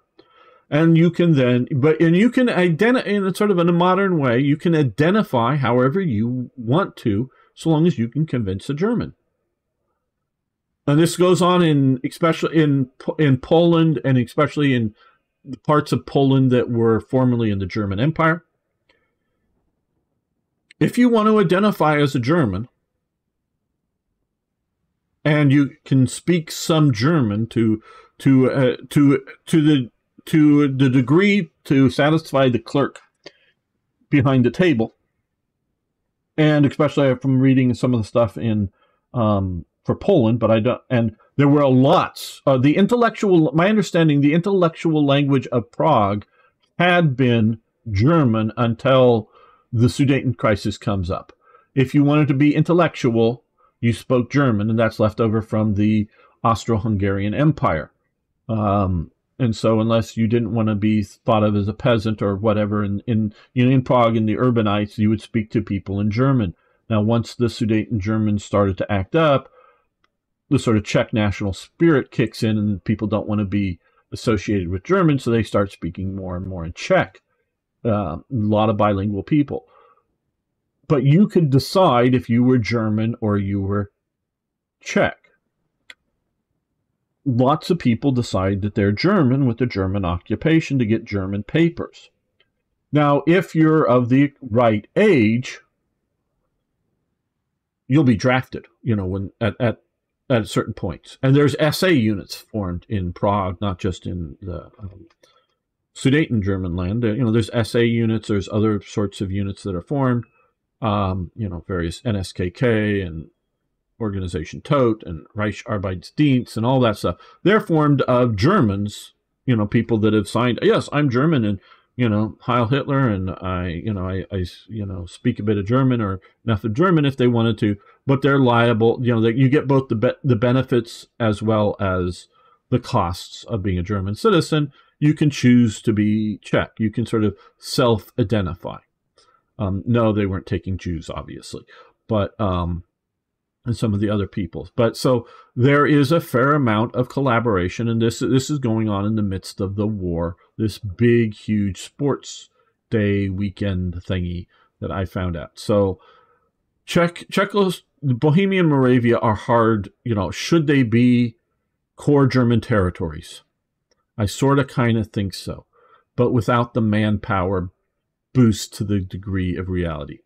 And you can then, you can identify in sort of in a modern way, you can identify however you want to, so long as you can convince a German. And this goes on especially in Poland, and especially in the parts of Poland that were formerly in the German Empire. If you want to identify as a German, and you can speak some German to the degree to satisfy the clerk behind the table, and especially from reading some of the stuff in for Poland, but I don't, and there were lots. The intellectual, my understanding, the intellectual language of Prague had been German until the Sudeten crisis comes up. If you wanted to be intellectual, you spoke German, and that's left over from the Austro-Hungarian Empire. And so unless you didn't want to be thought of as a peasant or whatever in Prague, in the urbanites, you would speak to people in German. Now, once the Sudeten Germans started to act up, the sort of Czech national spirit kicks in, and people don't want to be associated with German, so they start speaking more and more in Czech. A lot of bilingual people. But you could decide if you were German or you were Czech. Lots of people decide that they're German with the German occupation to get German papers. Now, if you're of the right age, you'll be drafted, when at certain points. And there's SA units formed in Prague, not just in the Sudeten German land. There's SA units, there's other sorts of units that are formed, various NSKK and Organization Tot and Reich Arbeitsdienst and all that stuff. They're formed of Germans, people that have signed, yes, I'm German, and Heil Hitler, and I speak a bit of German or enough of German if they wanted to, but they're liable. You get both the benefits as well as the costs of being a German citizen. You can choose to be Czech. You can sort of self-identify. No, they weren't taking Jews, obviously, but and some of the other peoples. But so there is a fair amount of collaboration, and this is going on in the midst of the war. This big, huge sports day weekend thingy that I found out. So Bohemia and Moravia are hard. Should they be core German territories? I sort of kind of think so, but without the manpower boost to the degree of reality.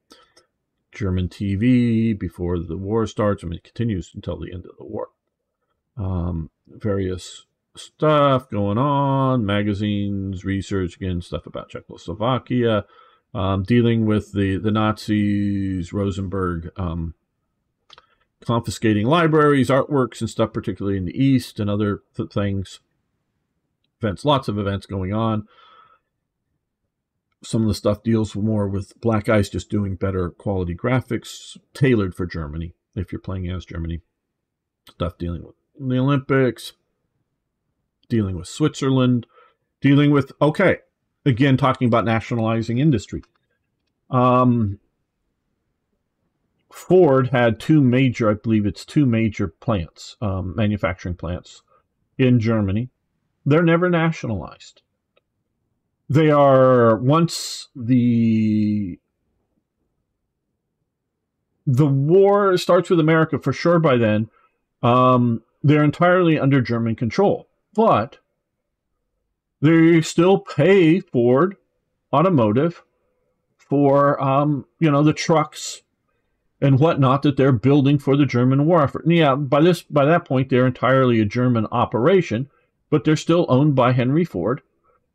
German TV before the war starts. I mean, it continues until the end of the war. Various stuff going on, magazines, research, again, stuff about Czechoslovakia, dealing with the Nazis, Rosenberg, confiscating libraries, artworks, and stuff, particularly in the East, and other things. Events, lots of events going on. Some of the stuff deals more with black guys just doing better quality graphics, tailored for Germany, if you're playing as Germany. Stuff dealing with the Olympics, dealing with Switzerland, dealing with, okay, again, talking about nationalizing industry. Ford had two major plants, manufacturing plants in Germany. They're never nationalized. They are, once the war starts with America, for sure by then, they're entirely under German control. But they still pay Ford Automotive for, the trucks and whatnot that they're building for the German war effort. And yeah, by that point, they're entirely a German operation, but they're still owned by Henry Ford.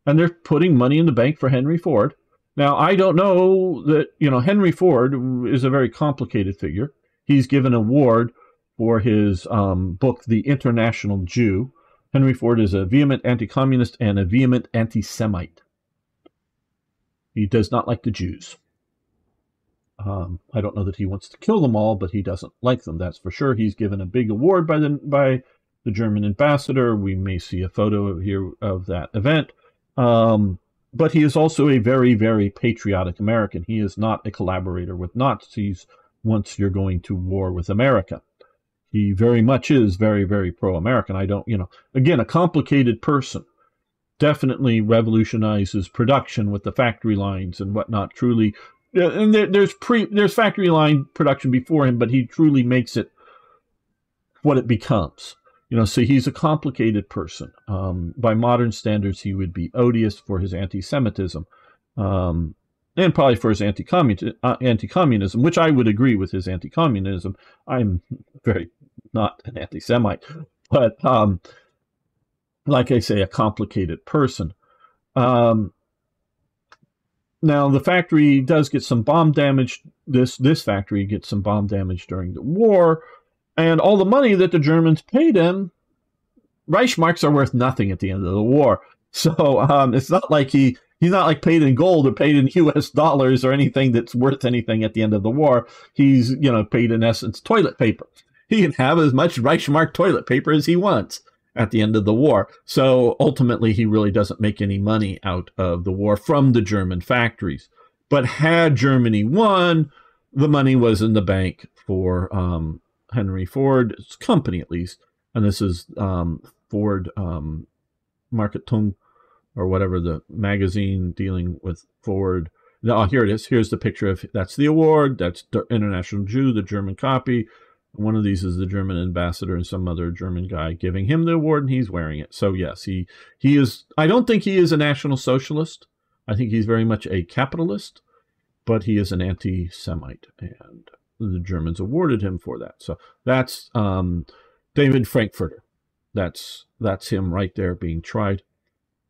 And they're putting money in the bank for Henry Ford. Now, I don't know that, Henry Ford is a very complicated figure. He's given an award for his book, The International Jew. Henry Ford is a vehement anti-communist and a vehement anti-Semite. He does not like the Jews. I don't know that he wants to kill them all, but he doesn't like them, that's for sure. He's given a big award by the German ambassador. We may see a photo here of that event. But he is also a very, very patriotic American. He is not a collaborator with Nazis once you're going to war with America. He very much is very, very pro-American. Again, a complicated person. Definitely revolutionizes production with the factory lines and whatnot. Truly, and there's factory line production before him, but he truly makes it what it becomes. So he's a complicated person. By modern standards, he would be odious for his anti-Semitism, and probably for his anti-communism, which I would agree with his anti-communism. I'm very not an anti-Semite, but like I say, a complicated person. Now, the factory does get some bomb damage. This factory gets some bomb damage during the war. And all the money that the Germans paid him, Reichsmarks are worth nothing at the end of the war. So it's not like he's not like paid in gold or paid in U.S. dollars or anything that's worth anything at the end of the war. He's, paid in essence toilet paper. He can have as much Reichsmark toilet paper as he wants at the end of the war. So ultimately, he really doesn't make any money out of the war from the German factories. But had Germany won, the money was in the bank for Henry Ford's company, at least. And this is Ford Marketung, or whatever, the magazine dealing with Ford. Oh, here it is. Here's the picture of, that's the award. That's the International Jew, the German copy. One of these is the German ambassador and some other German guy giving him the award, and he's wearing it. So yes, he is. I don't think he is a National Socialist. I think he's very much a capitalist, but he is an anti-Semite, and the Germans awarded him for that. So that's David Frankfurter. That's him right there being tried.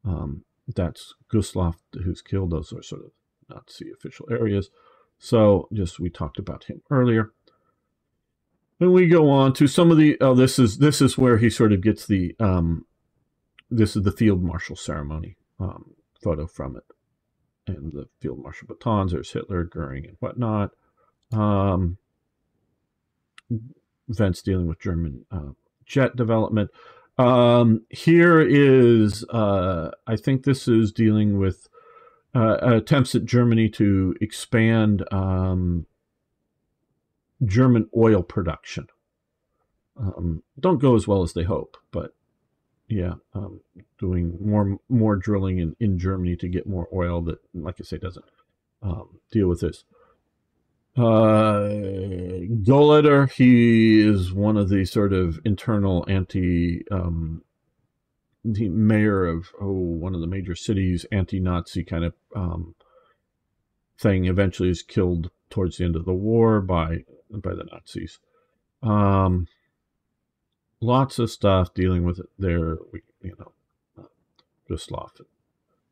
That's Gustav, who's killed. Those are sort of Nazi official areas. So we talked about him earlier. Then we go on to some of the, this is where he sort of gets the, this is the Field Marshal ceremony photo from it. And the Field Marshal batons, there's Hitler, Goering, and whatnot. Events dealing with German jet development. Here is, I think this is dealing with attempts at Germany to expand German oil production. Don't go as well as they hope, but yeah, doing more drilling in Germany to get more oil that, like I say, doesn't deal with this. Gauleiter, he is one of the sort of internal the mayor of one of the major cities, anti-Nazi kind of thing. Eventually is killed towards the end of the war by the Nazis. Lots of stuff dealing with it there. Gustav,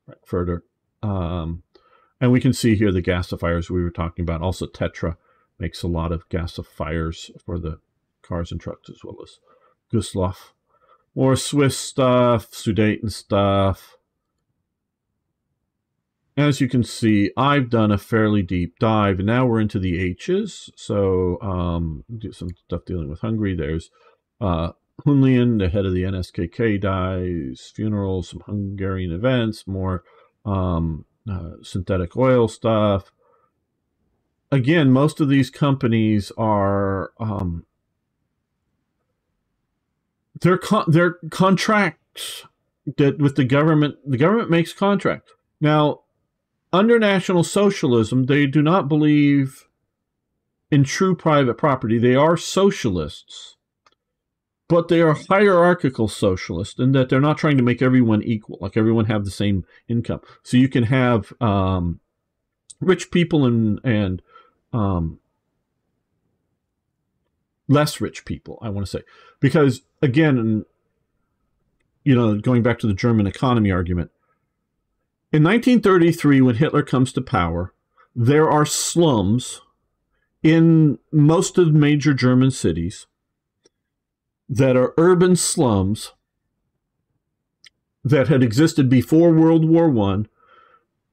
Frankfurter. And we can see here the gasifiers we were talking about. Also, Tetra makes a lot of gasifiers for the cars and trucks, as well as Gustav. More Swiss stuff, Sudeten stuff. As you can see, I've done a fairly deep dive, and now we're into the H's. So do some stuff dealing with Hungary. There's Hunlian, the head of the NSKK, dies. Funerals, some Hungarian events, more synthetic oil stuff. Again, most of these companies are they're contracts that with the government. The government makes contracts. Now, under National Socialism, they do not believe in true private property. They are socialists, but they are hierarchical socialists in that they're not trying to make everyone equal, like everyone have the same income. So you can have rich people and less rich people, I want to say. Because, again, going back to the German economy argument, in 1933, when Hitler comes to power, there are slums in most of the major German cities that are urban slums that had existed before World War I,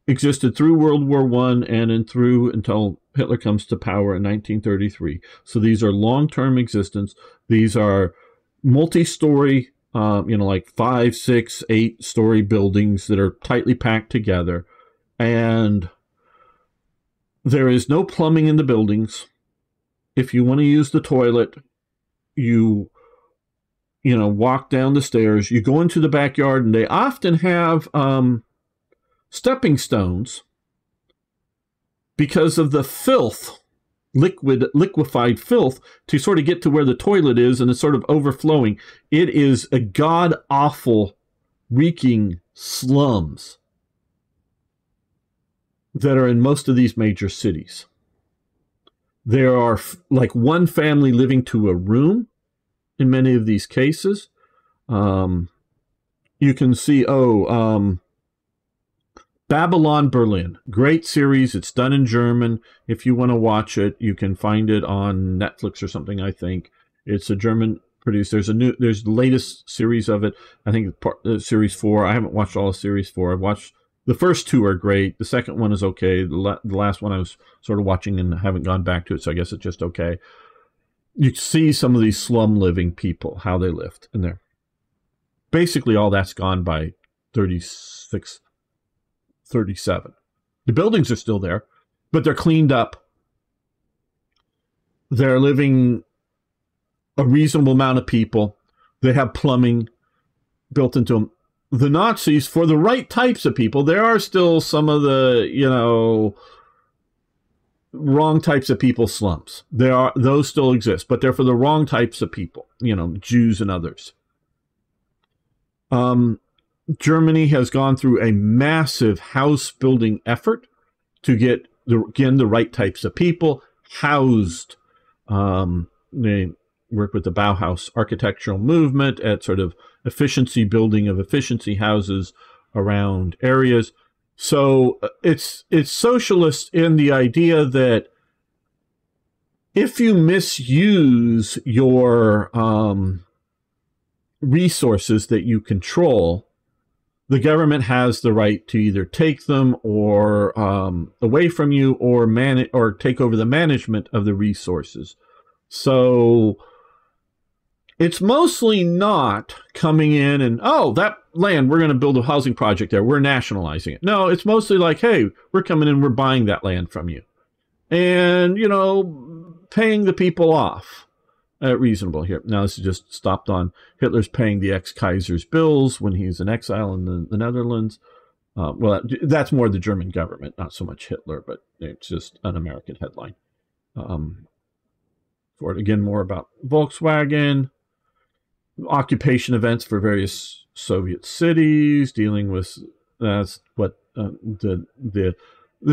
existed through World War I, and through until Hitler comes to power in 1933. So these are long-term existence. These are multi-story, like 5, 6, 8-story buildings that are tightly packed together. And there is no plumbing in the buildings. If you want to use the toilet, you walk down the stairs, you go into the backyard, and they often have stepping stones because of the filth, liquefied filth, to sort of get to where the toilet is, and it's sort of overflowing. It is a god-awful, reeking slums that are in most of these major cities. There are like one family living to a room in many of these cases. You can see, Babylon Berlin. Great series. It's done in German. If you want to watch it, you can find it on Netflix or something, I think. It's a German produced. There's the latest series of it. I think series 4. I haven't watched all of series 4. I've watched the first 2 are great. The second one is okay. The last one I was sort of watching and haven't gone back to it, so I guess it's just okay. You see some of these slum living people, how they lived in there. Basically, all that's gone by 36, 37. The buildings are still there, but they're cleaned up. They're living a reasonable amount of people. They have plumbing built into them. The Nazis, for the right types of people, there are still some of the, wrong types of people slums. Those still exist, but they're for the wrong types of people, Jews and others. Germany has gone through a massive house building effort to get, the right types of people housed. They work with the Bauhaus architectural movement at sort of efficiency building of efficiency houses around areas. So it's socialist in the idea that if you misuse your resources that you control, the government has the right to either take them or away from you, or take over the management of the resources. So It's mostly not coming in and, oh, that land, we're going to build a housing project there. We're nationalizing it. No, it's mostly like, hey, we're coming in, we're buying that land from you. And, you know, paying the people off at reasonable here. Now, this is just stopped on Hitler's paying the ex-Kaiser's bills when he's in exile in the Netherlands. Well, that's more the German government, not so much Hitler, but it's just an American headline. For it, again, more about Volkswagen, occupation events for various Soviet cities, dealing with that's what the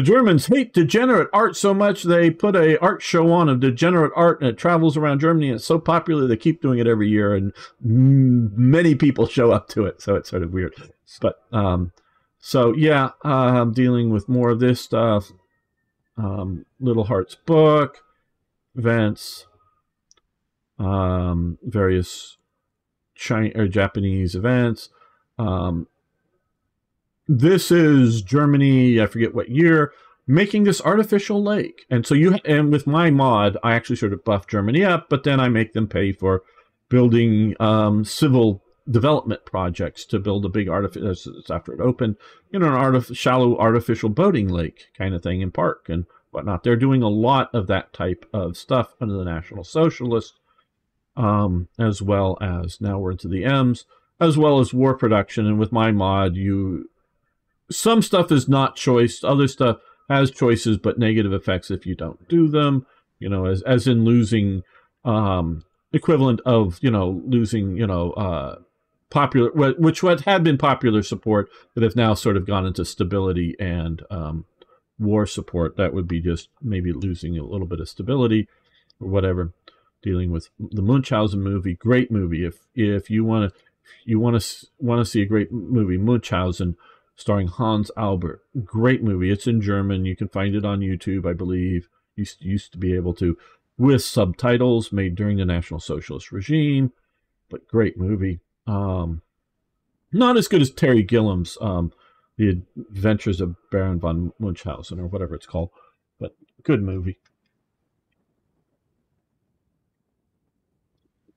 Germans hate degenerate art so much they put a art show on of degenerate art, and it travels around Germany. And it's so popular they keep doing it every year, and many people show up to it. So it's sort of weird. But so yeah, dealing with more of this stuff. Little Heart's book, events, various Japanese events. This is Germany, I forget what year, making this artificial lake. And so and with my mod, I actually sort of buff Germany up, but then I make them pay for building civil development projects to build a big artificial, after it opened, you know, an shallow artificial boating lake kind of thing in park and whatnot. They're doing a lot of that type of stuff under the National Socialists, as well as, now we're into the M's, as well as war production. And with my mod, some stuff is not choiced, other stuff has choices but negative effects if you don't do them, you know, as in losing equivalent of, you know, losing, you know, popular, what had been popular support that have now sort of gone into stability and war support. That would be just maybe losing a little bit of stability or whatever. Dealing with the Munchausen movie, great movie. If you want to see a great movie, Munchausen, starring Hans Albert, great movie. It's in German. You can find it on YouTube, I believe. You used to be able to, with subtitles, made during the National Socialist regime, but great movie. Not as good as Terry Gilliam's The Adventures of Baron von Munchausen, or whatever it's called, but good movie.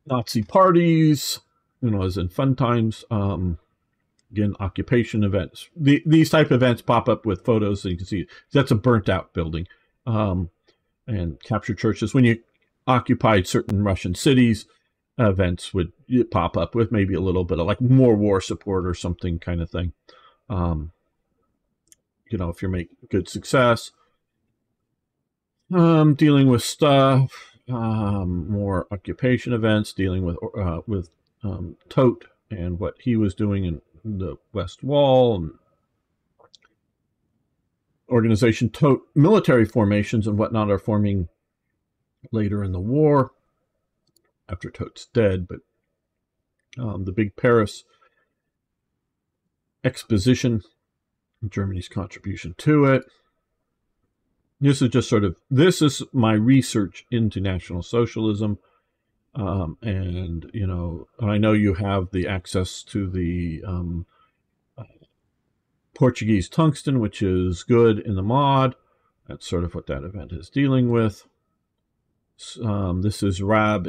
Nazi parties, you know, as in fun times. Again, occupation events. These type of events pop up with photos, so you can see that's a burnt out building. And captured churches. When you occupied certain Russian cities, events would pop up with maybe a little bit of like more war support or something kind of thing. You know, if you're making good success. Dealing with stuff. More occupation events, dealing with Todt and what he was doing in the West Wall, and organization Todt military formations and whatnot are forming later in the war after Todt's dead. But the big Paris exposition, Germany's contribution to it. This is just sort of, this is my research into National Socialism. And, you know, I know you have the access to the Portuguese tungsten, which is good in the mod. That's sort of what that event is dealing with. This is Rab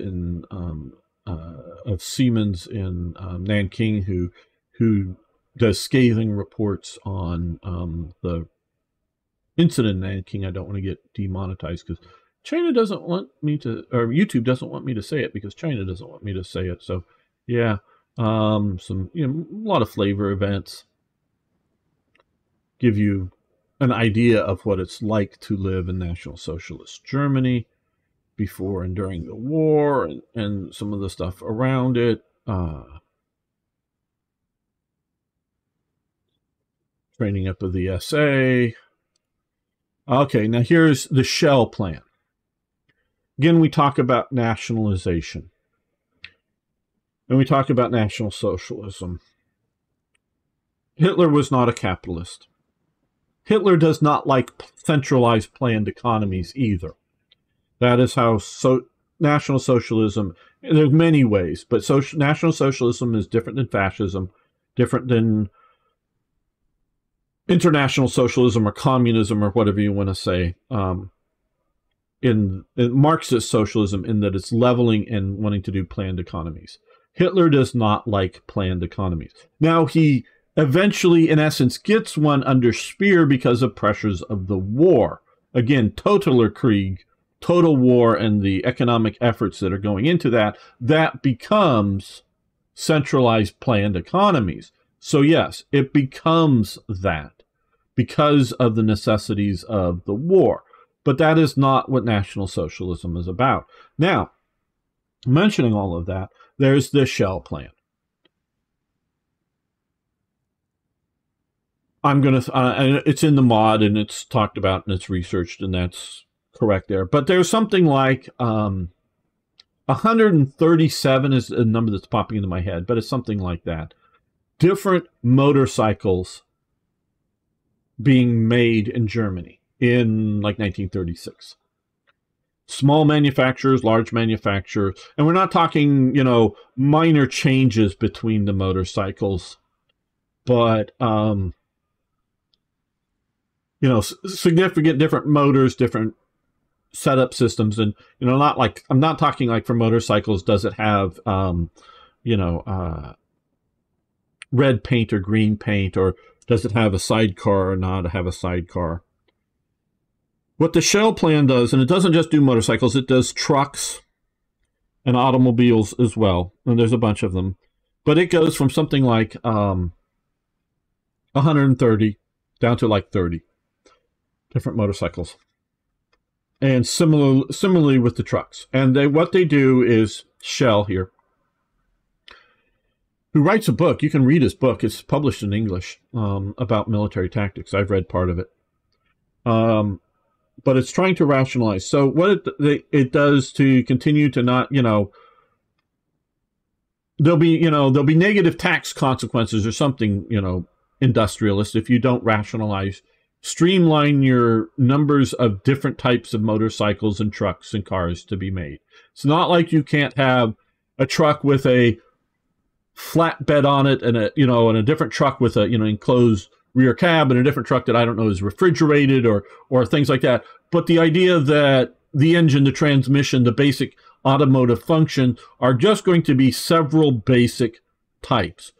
of Siemens in Nanking, who does scathing reports on the incident in Nanking. I don't want to get demonetized because China doesn't want me to, or YouTube doesn't want me to say it because China doesn't want me to say it. So yeah, some, you know, a lot of flavor events give you an idea of what it's like to live in National Socialist Germany before and during the war, and some of the stuff around it. Training up of the SA. Okay, now here's the Shell Plan. Again, we talk about nationalization. And we talk about National Socialism. Hitler was not a capitalist. Hitler does not like centralized planned economies either. That is how National Socialism, there's many ways, but National Socialism is different than fascism, different than International Socialism or communism or whatever you want to say. in Marxist socialism in that it's leveling and wanting to do planned economies. Hitler does not like planned economies. Now, he eventually, in essence, gets one under Speer because of pressures of the war. Again, totaler Krieg, total war, and the economic efforts that are going into that, that becomes centralized planned economies. So yes, it becomes that because of the necessities of the war. But that is not what National Socialism is about. Now, mentioning all of that, there's the Shell Plan. I'm going to, and it's in the mod and it's talked about and it's researched, and that's correct there. But there's something like 137 is a number that's popping into my head, but it's something like that. Different motorcycles being made in Germany in like 1936. Small manufacturers, large manufacturers, and we're not talking, minor changes between the motorcycles, but significant different motors, different setup systems, and not like, I'm not talking like for motorcycles, does it have red paint or green paint, or does it have a sidecar or not have a sidecar? What the Shell Plan does, and it doesn't just do motorcycles, it does trucks and automobiles as well, and there's a bunch of them, but it goes from something like 130 down to like 30 different motorcycles. And similarly with the trucks. And what they do is, Shell here, who writes a book, you can read his book, it's published in English, about military tactics. I've read part of it. But it's trying to rationalize. So what it does to continue to not, there'll be negative tax consequences or something, industrialist, if you don't rationalize, streamline your numbers of different types of motorcycles and trucks and cars to be made. It's not like you can't have a truck with a flatbed on it and a different truck with a, enclosed rear cab, and a different truck that I don't know is refrigerated or things like that. But the idea that the engine, the transmission, the basic automotive function are just going to be several basic types.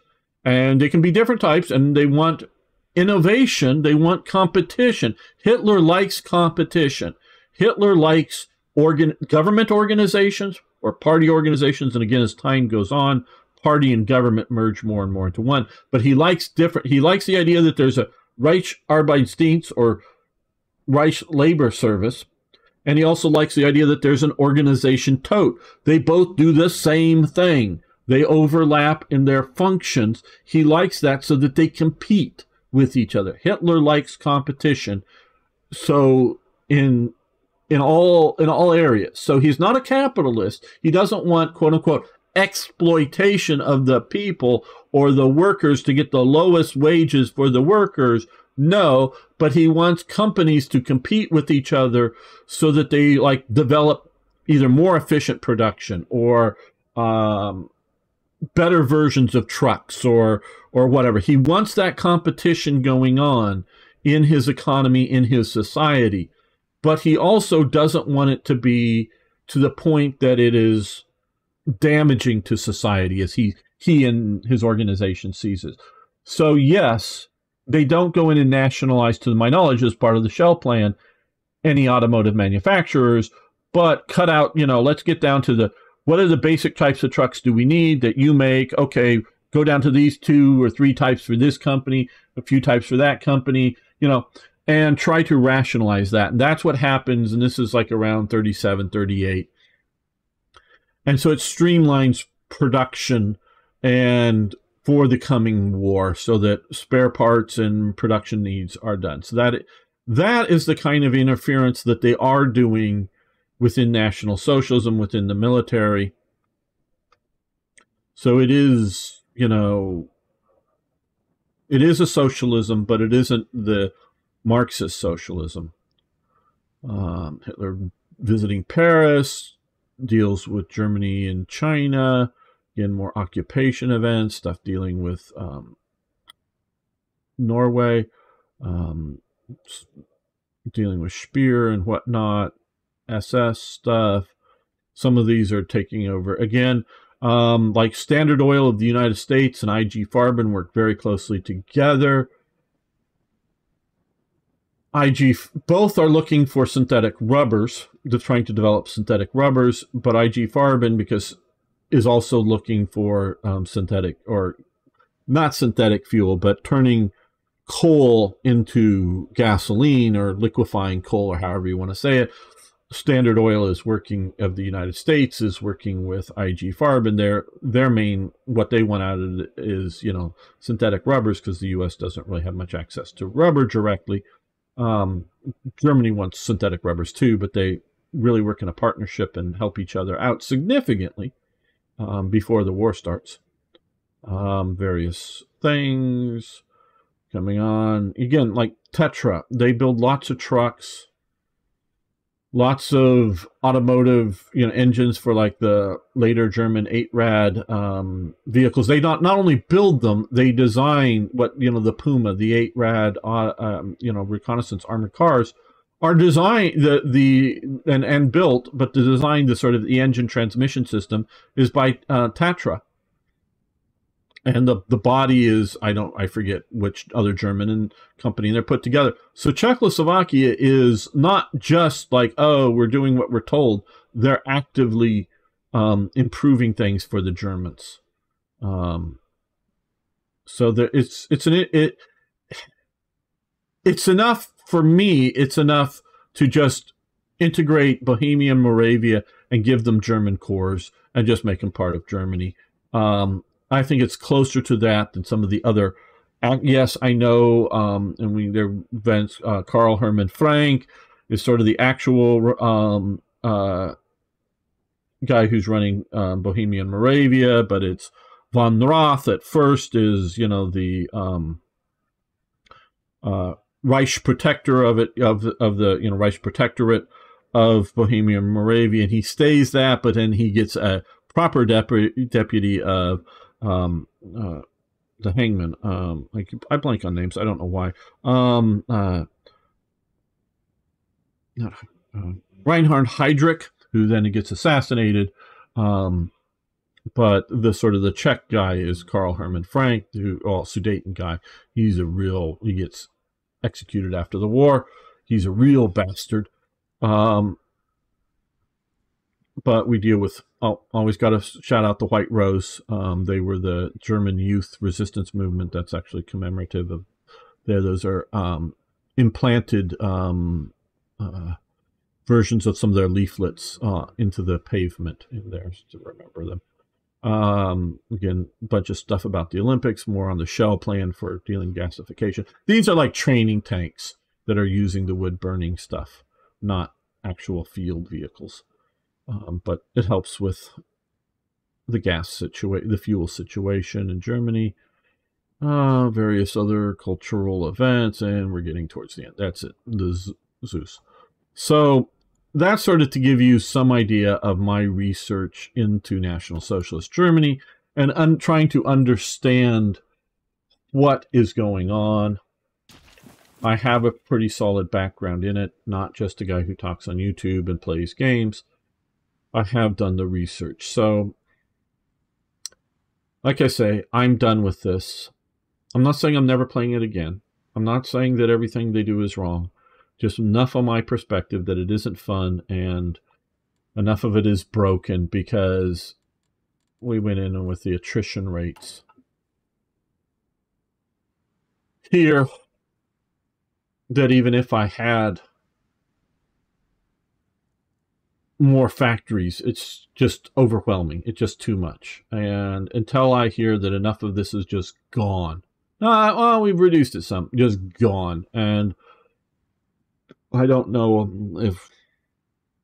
And they can be different types, and they want innovation, they want competition. Hitler likes competition. Hitler likes government organizations or party organizations, and again, as time goes on, party and government merge more and more into one. But he likes the idea that there's a Reich Arbeitsdienst or Reich Labor Service, and he also likes the idea that there's an organization tote. They both do the same thing. They overlap in their functions. He likes that so that they compete with each other. Hitler likes competition. So in all areas. So he's not a capitalist. He doesn't want, quote unquote, exploitation of the people or the workers to get the lowest wages for the workers. No, but he wants companies to compete with each other so that they develop either more efficient production or better versions of trucks or whatever. He wants that competition going on in his economy, in his society, but he also doesn't want it to be to the point that it is damaging to society as he and his organization sees it. So yes, they don't go in and nationalize, to my knowledge, as part of the Shell Plan, any automotive manufacturers, but cut out, let's get down to what are the basic types of trucks do we need that you make? Okay, go down to these 2 or 3 types for this company, a few types for that company, and try to rationalize that. And that's what happens, and this is like around 37, 38. And so it streamlines production and for the coming war so that spare parts and production needs are done. So that is the kind of interference that they are doing within National Socialism, within the military. So it is, it is a socialism, but it isn't the Marxist socialism. Hitler visiting Paris, deals with Germany and China, again, more occupation events, stuff dealing with Norway, dealing with Speer and whatnot. SS stuff. Some of these are taking over. Again, like Standard Oil of the United States and IG Farben work very closely together. Both are looking for synthetic rubbers. They're trying to develop synthetic rubbers, but IG Farben is also looking for synthetic, or not synthetic fuel, but turning coal into gasoline, or liquefying coal, or however you want to say it. Standard Oil of the United States is working with IG Farben. Their main, what they want out of it is, synthetic rubbers, because the U.S. doesn't really have much access to rubber directly. Germany wants synthetic rubbers too, but they really work in a partnership and help each other out significantly before the war starts. Various things coming on. Again, like Tetra, they build lots of trucks, lots of automotive, engines for like the later German 8-rad vehicles. They not only build them, they design what, the Puma, the 8-rad, reconnaissance armored cars are designed, and built, but the design, the engine transmission system is by Tatra. And the body is, I forget which other German company, and they're put together. So Czechoslovakia is not just like, oh, we're doing what we're told. They're actively improving things for the Germans. So it's enough for me. It's enough to just integrate Bohemia and Moravia and give them German cores and just make them part of Germany. I think it's closer to that than some of the other. Yes, I know. Karl Hermann Frank is sort of the actual guy who's running Bohemia and Moravia, but it's von Roth at first is the Reich protector of the Reich protectorate of Bohemia and Moravia, and he stays that, but then he gets a proper deputy of the hangman. I blank on names. I don't know why. Reinhard Heydrich, who then gets assassinated. But the Czech guy is Karl Hermann Frank, Sudeten guy. He gets executed after the war. He's a real bastard. But we deal with, always got to shout out the White Rose. They were the German youth resistance movement. That's actually commemorative of there. Those are implanted versions of some of their leaflets into the pavement in there to remember them. Again, a bunch of stuff about the Olympics, more on the shell plan for dealing gasification. These are like training tanks that are using the wood burning stuff, not actual field vehicles. But it helps with the the fuel situation in Germany, various other cultural events, and we're getting towards the end. That's it, the Zeus. So that's sort of to give you some idea of my research into National Socialist Germany, and I'm trying to understand what is going on. I have a pretty solid background in it, not just a guy who talks on YouTube and plays games. I have done the research. So, like I say, I'm done with this. I'm not saying I'm never playing it again. I'm not saying that everything they do is wrong. Just enough on my perspective that it isn't fun, and enough of it is broken because we went in with the attrition rates here that even if I had more factories, it's just overwhelming. It's just too much. And until I hear that enough of this is just gone, well, we've reduced it some, just gone. And I don't know if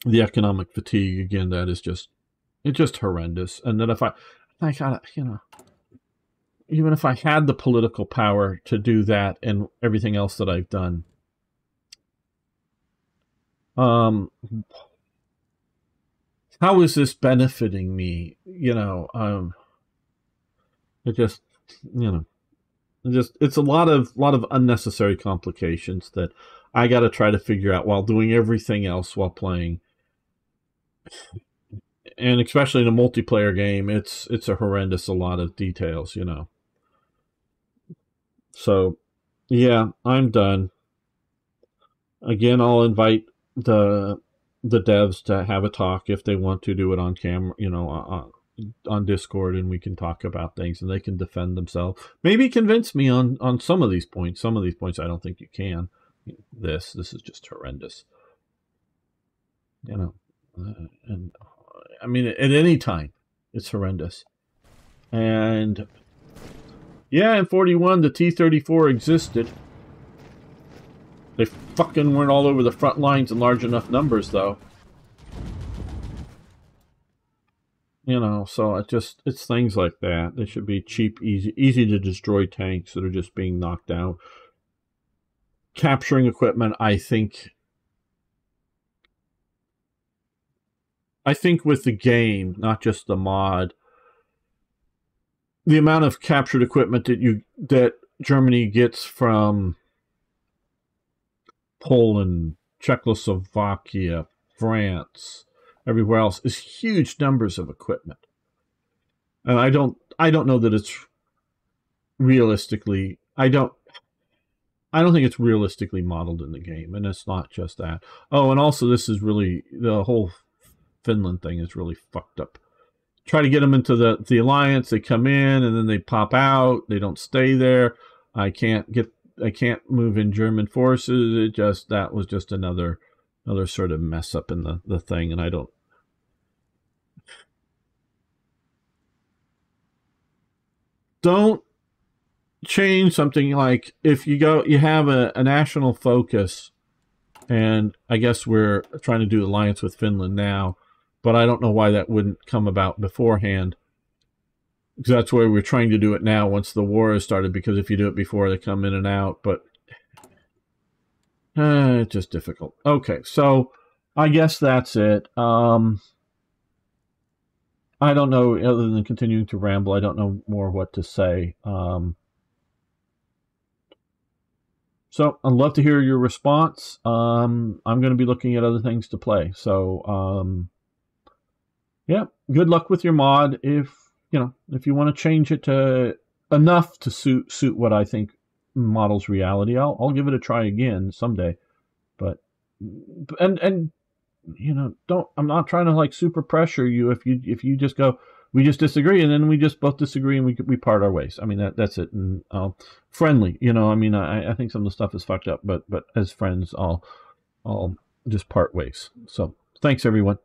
the economic fatigue, again, that is just, it's just horrendous. And that if I got, even if I had the political power to do that and everything else that I've done, how is this benefiting me? It just, it's a lot of unnecessary complications that I got to try to figure out while doing everything else while playing. and especially in a multiplayer game, it's a horrendous a lot of details, you know. So, yeah, I'm done. Again, I'll invite the devs to have a talk if they want to do it on camera, you know, on Discord, and we can talk about things and they can defend themselves. Maybe convince me on some of these points. Some of these points I don't think you can. This is just horrendous. You know, and I mean at any time it's horrendous. And yeah, in 41 the T-34 existed. They fucking weren't all over the front lines in large enough numbers, though. You know, so it's things like that. They should be cheap, easy to destroy tanks that are just being knocked out. Capturing equipment, I think with the game, not just the mod, the amount of captured equipment that Germany gets from Poland, Czechoslovakia, France, everywhere else is huge numbers of equipment. And I don't know that it's realistically, I don't think it's realistically modeled in the game, and it's not just that. Oh, and also this is really, the whole Finland thing is really fucked up. Try to get them into the alliance, they come in and then they pop out, they don't stay there. I can't move in German forces. That was just another sort of mess up in the thing, and I don't change something like if you have a national focus, and I guess we're trying to do alliance with Finland now, but I don't know why that wouldn't come about beforehand, because that's where we're trying to do it now once the war has started, because if you do it before, they come in and out, but it's just difficult. Okay, so I guess that's it. I don't know, other than continuing to ramble, I don't know more what to say. So I'd love to hear your response. I'm going to be looking at other things to play. So, yeah, good luck with your mod. If you want to change it to enough to suit what I think models reality, I'll give it a try again someday. But and I'm not trying to like super pressure you. If you just go, we just disagree, and then we just both disagree, and we part our ways. I mean, that's it. And friendly, I mean, I think some of the stuff is fucked up, but as friends, I'll just part ways. So thanks, everyone.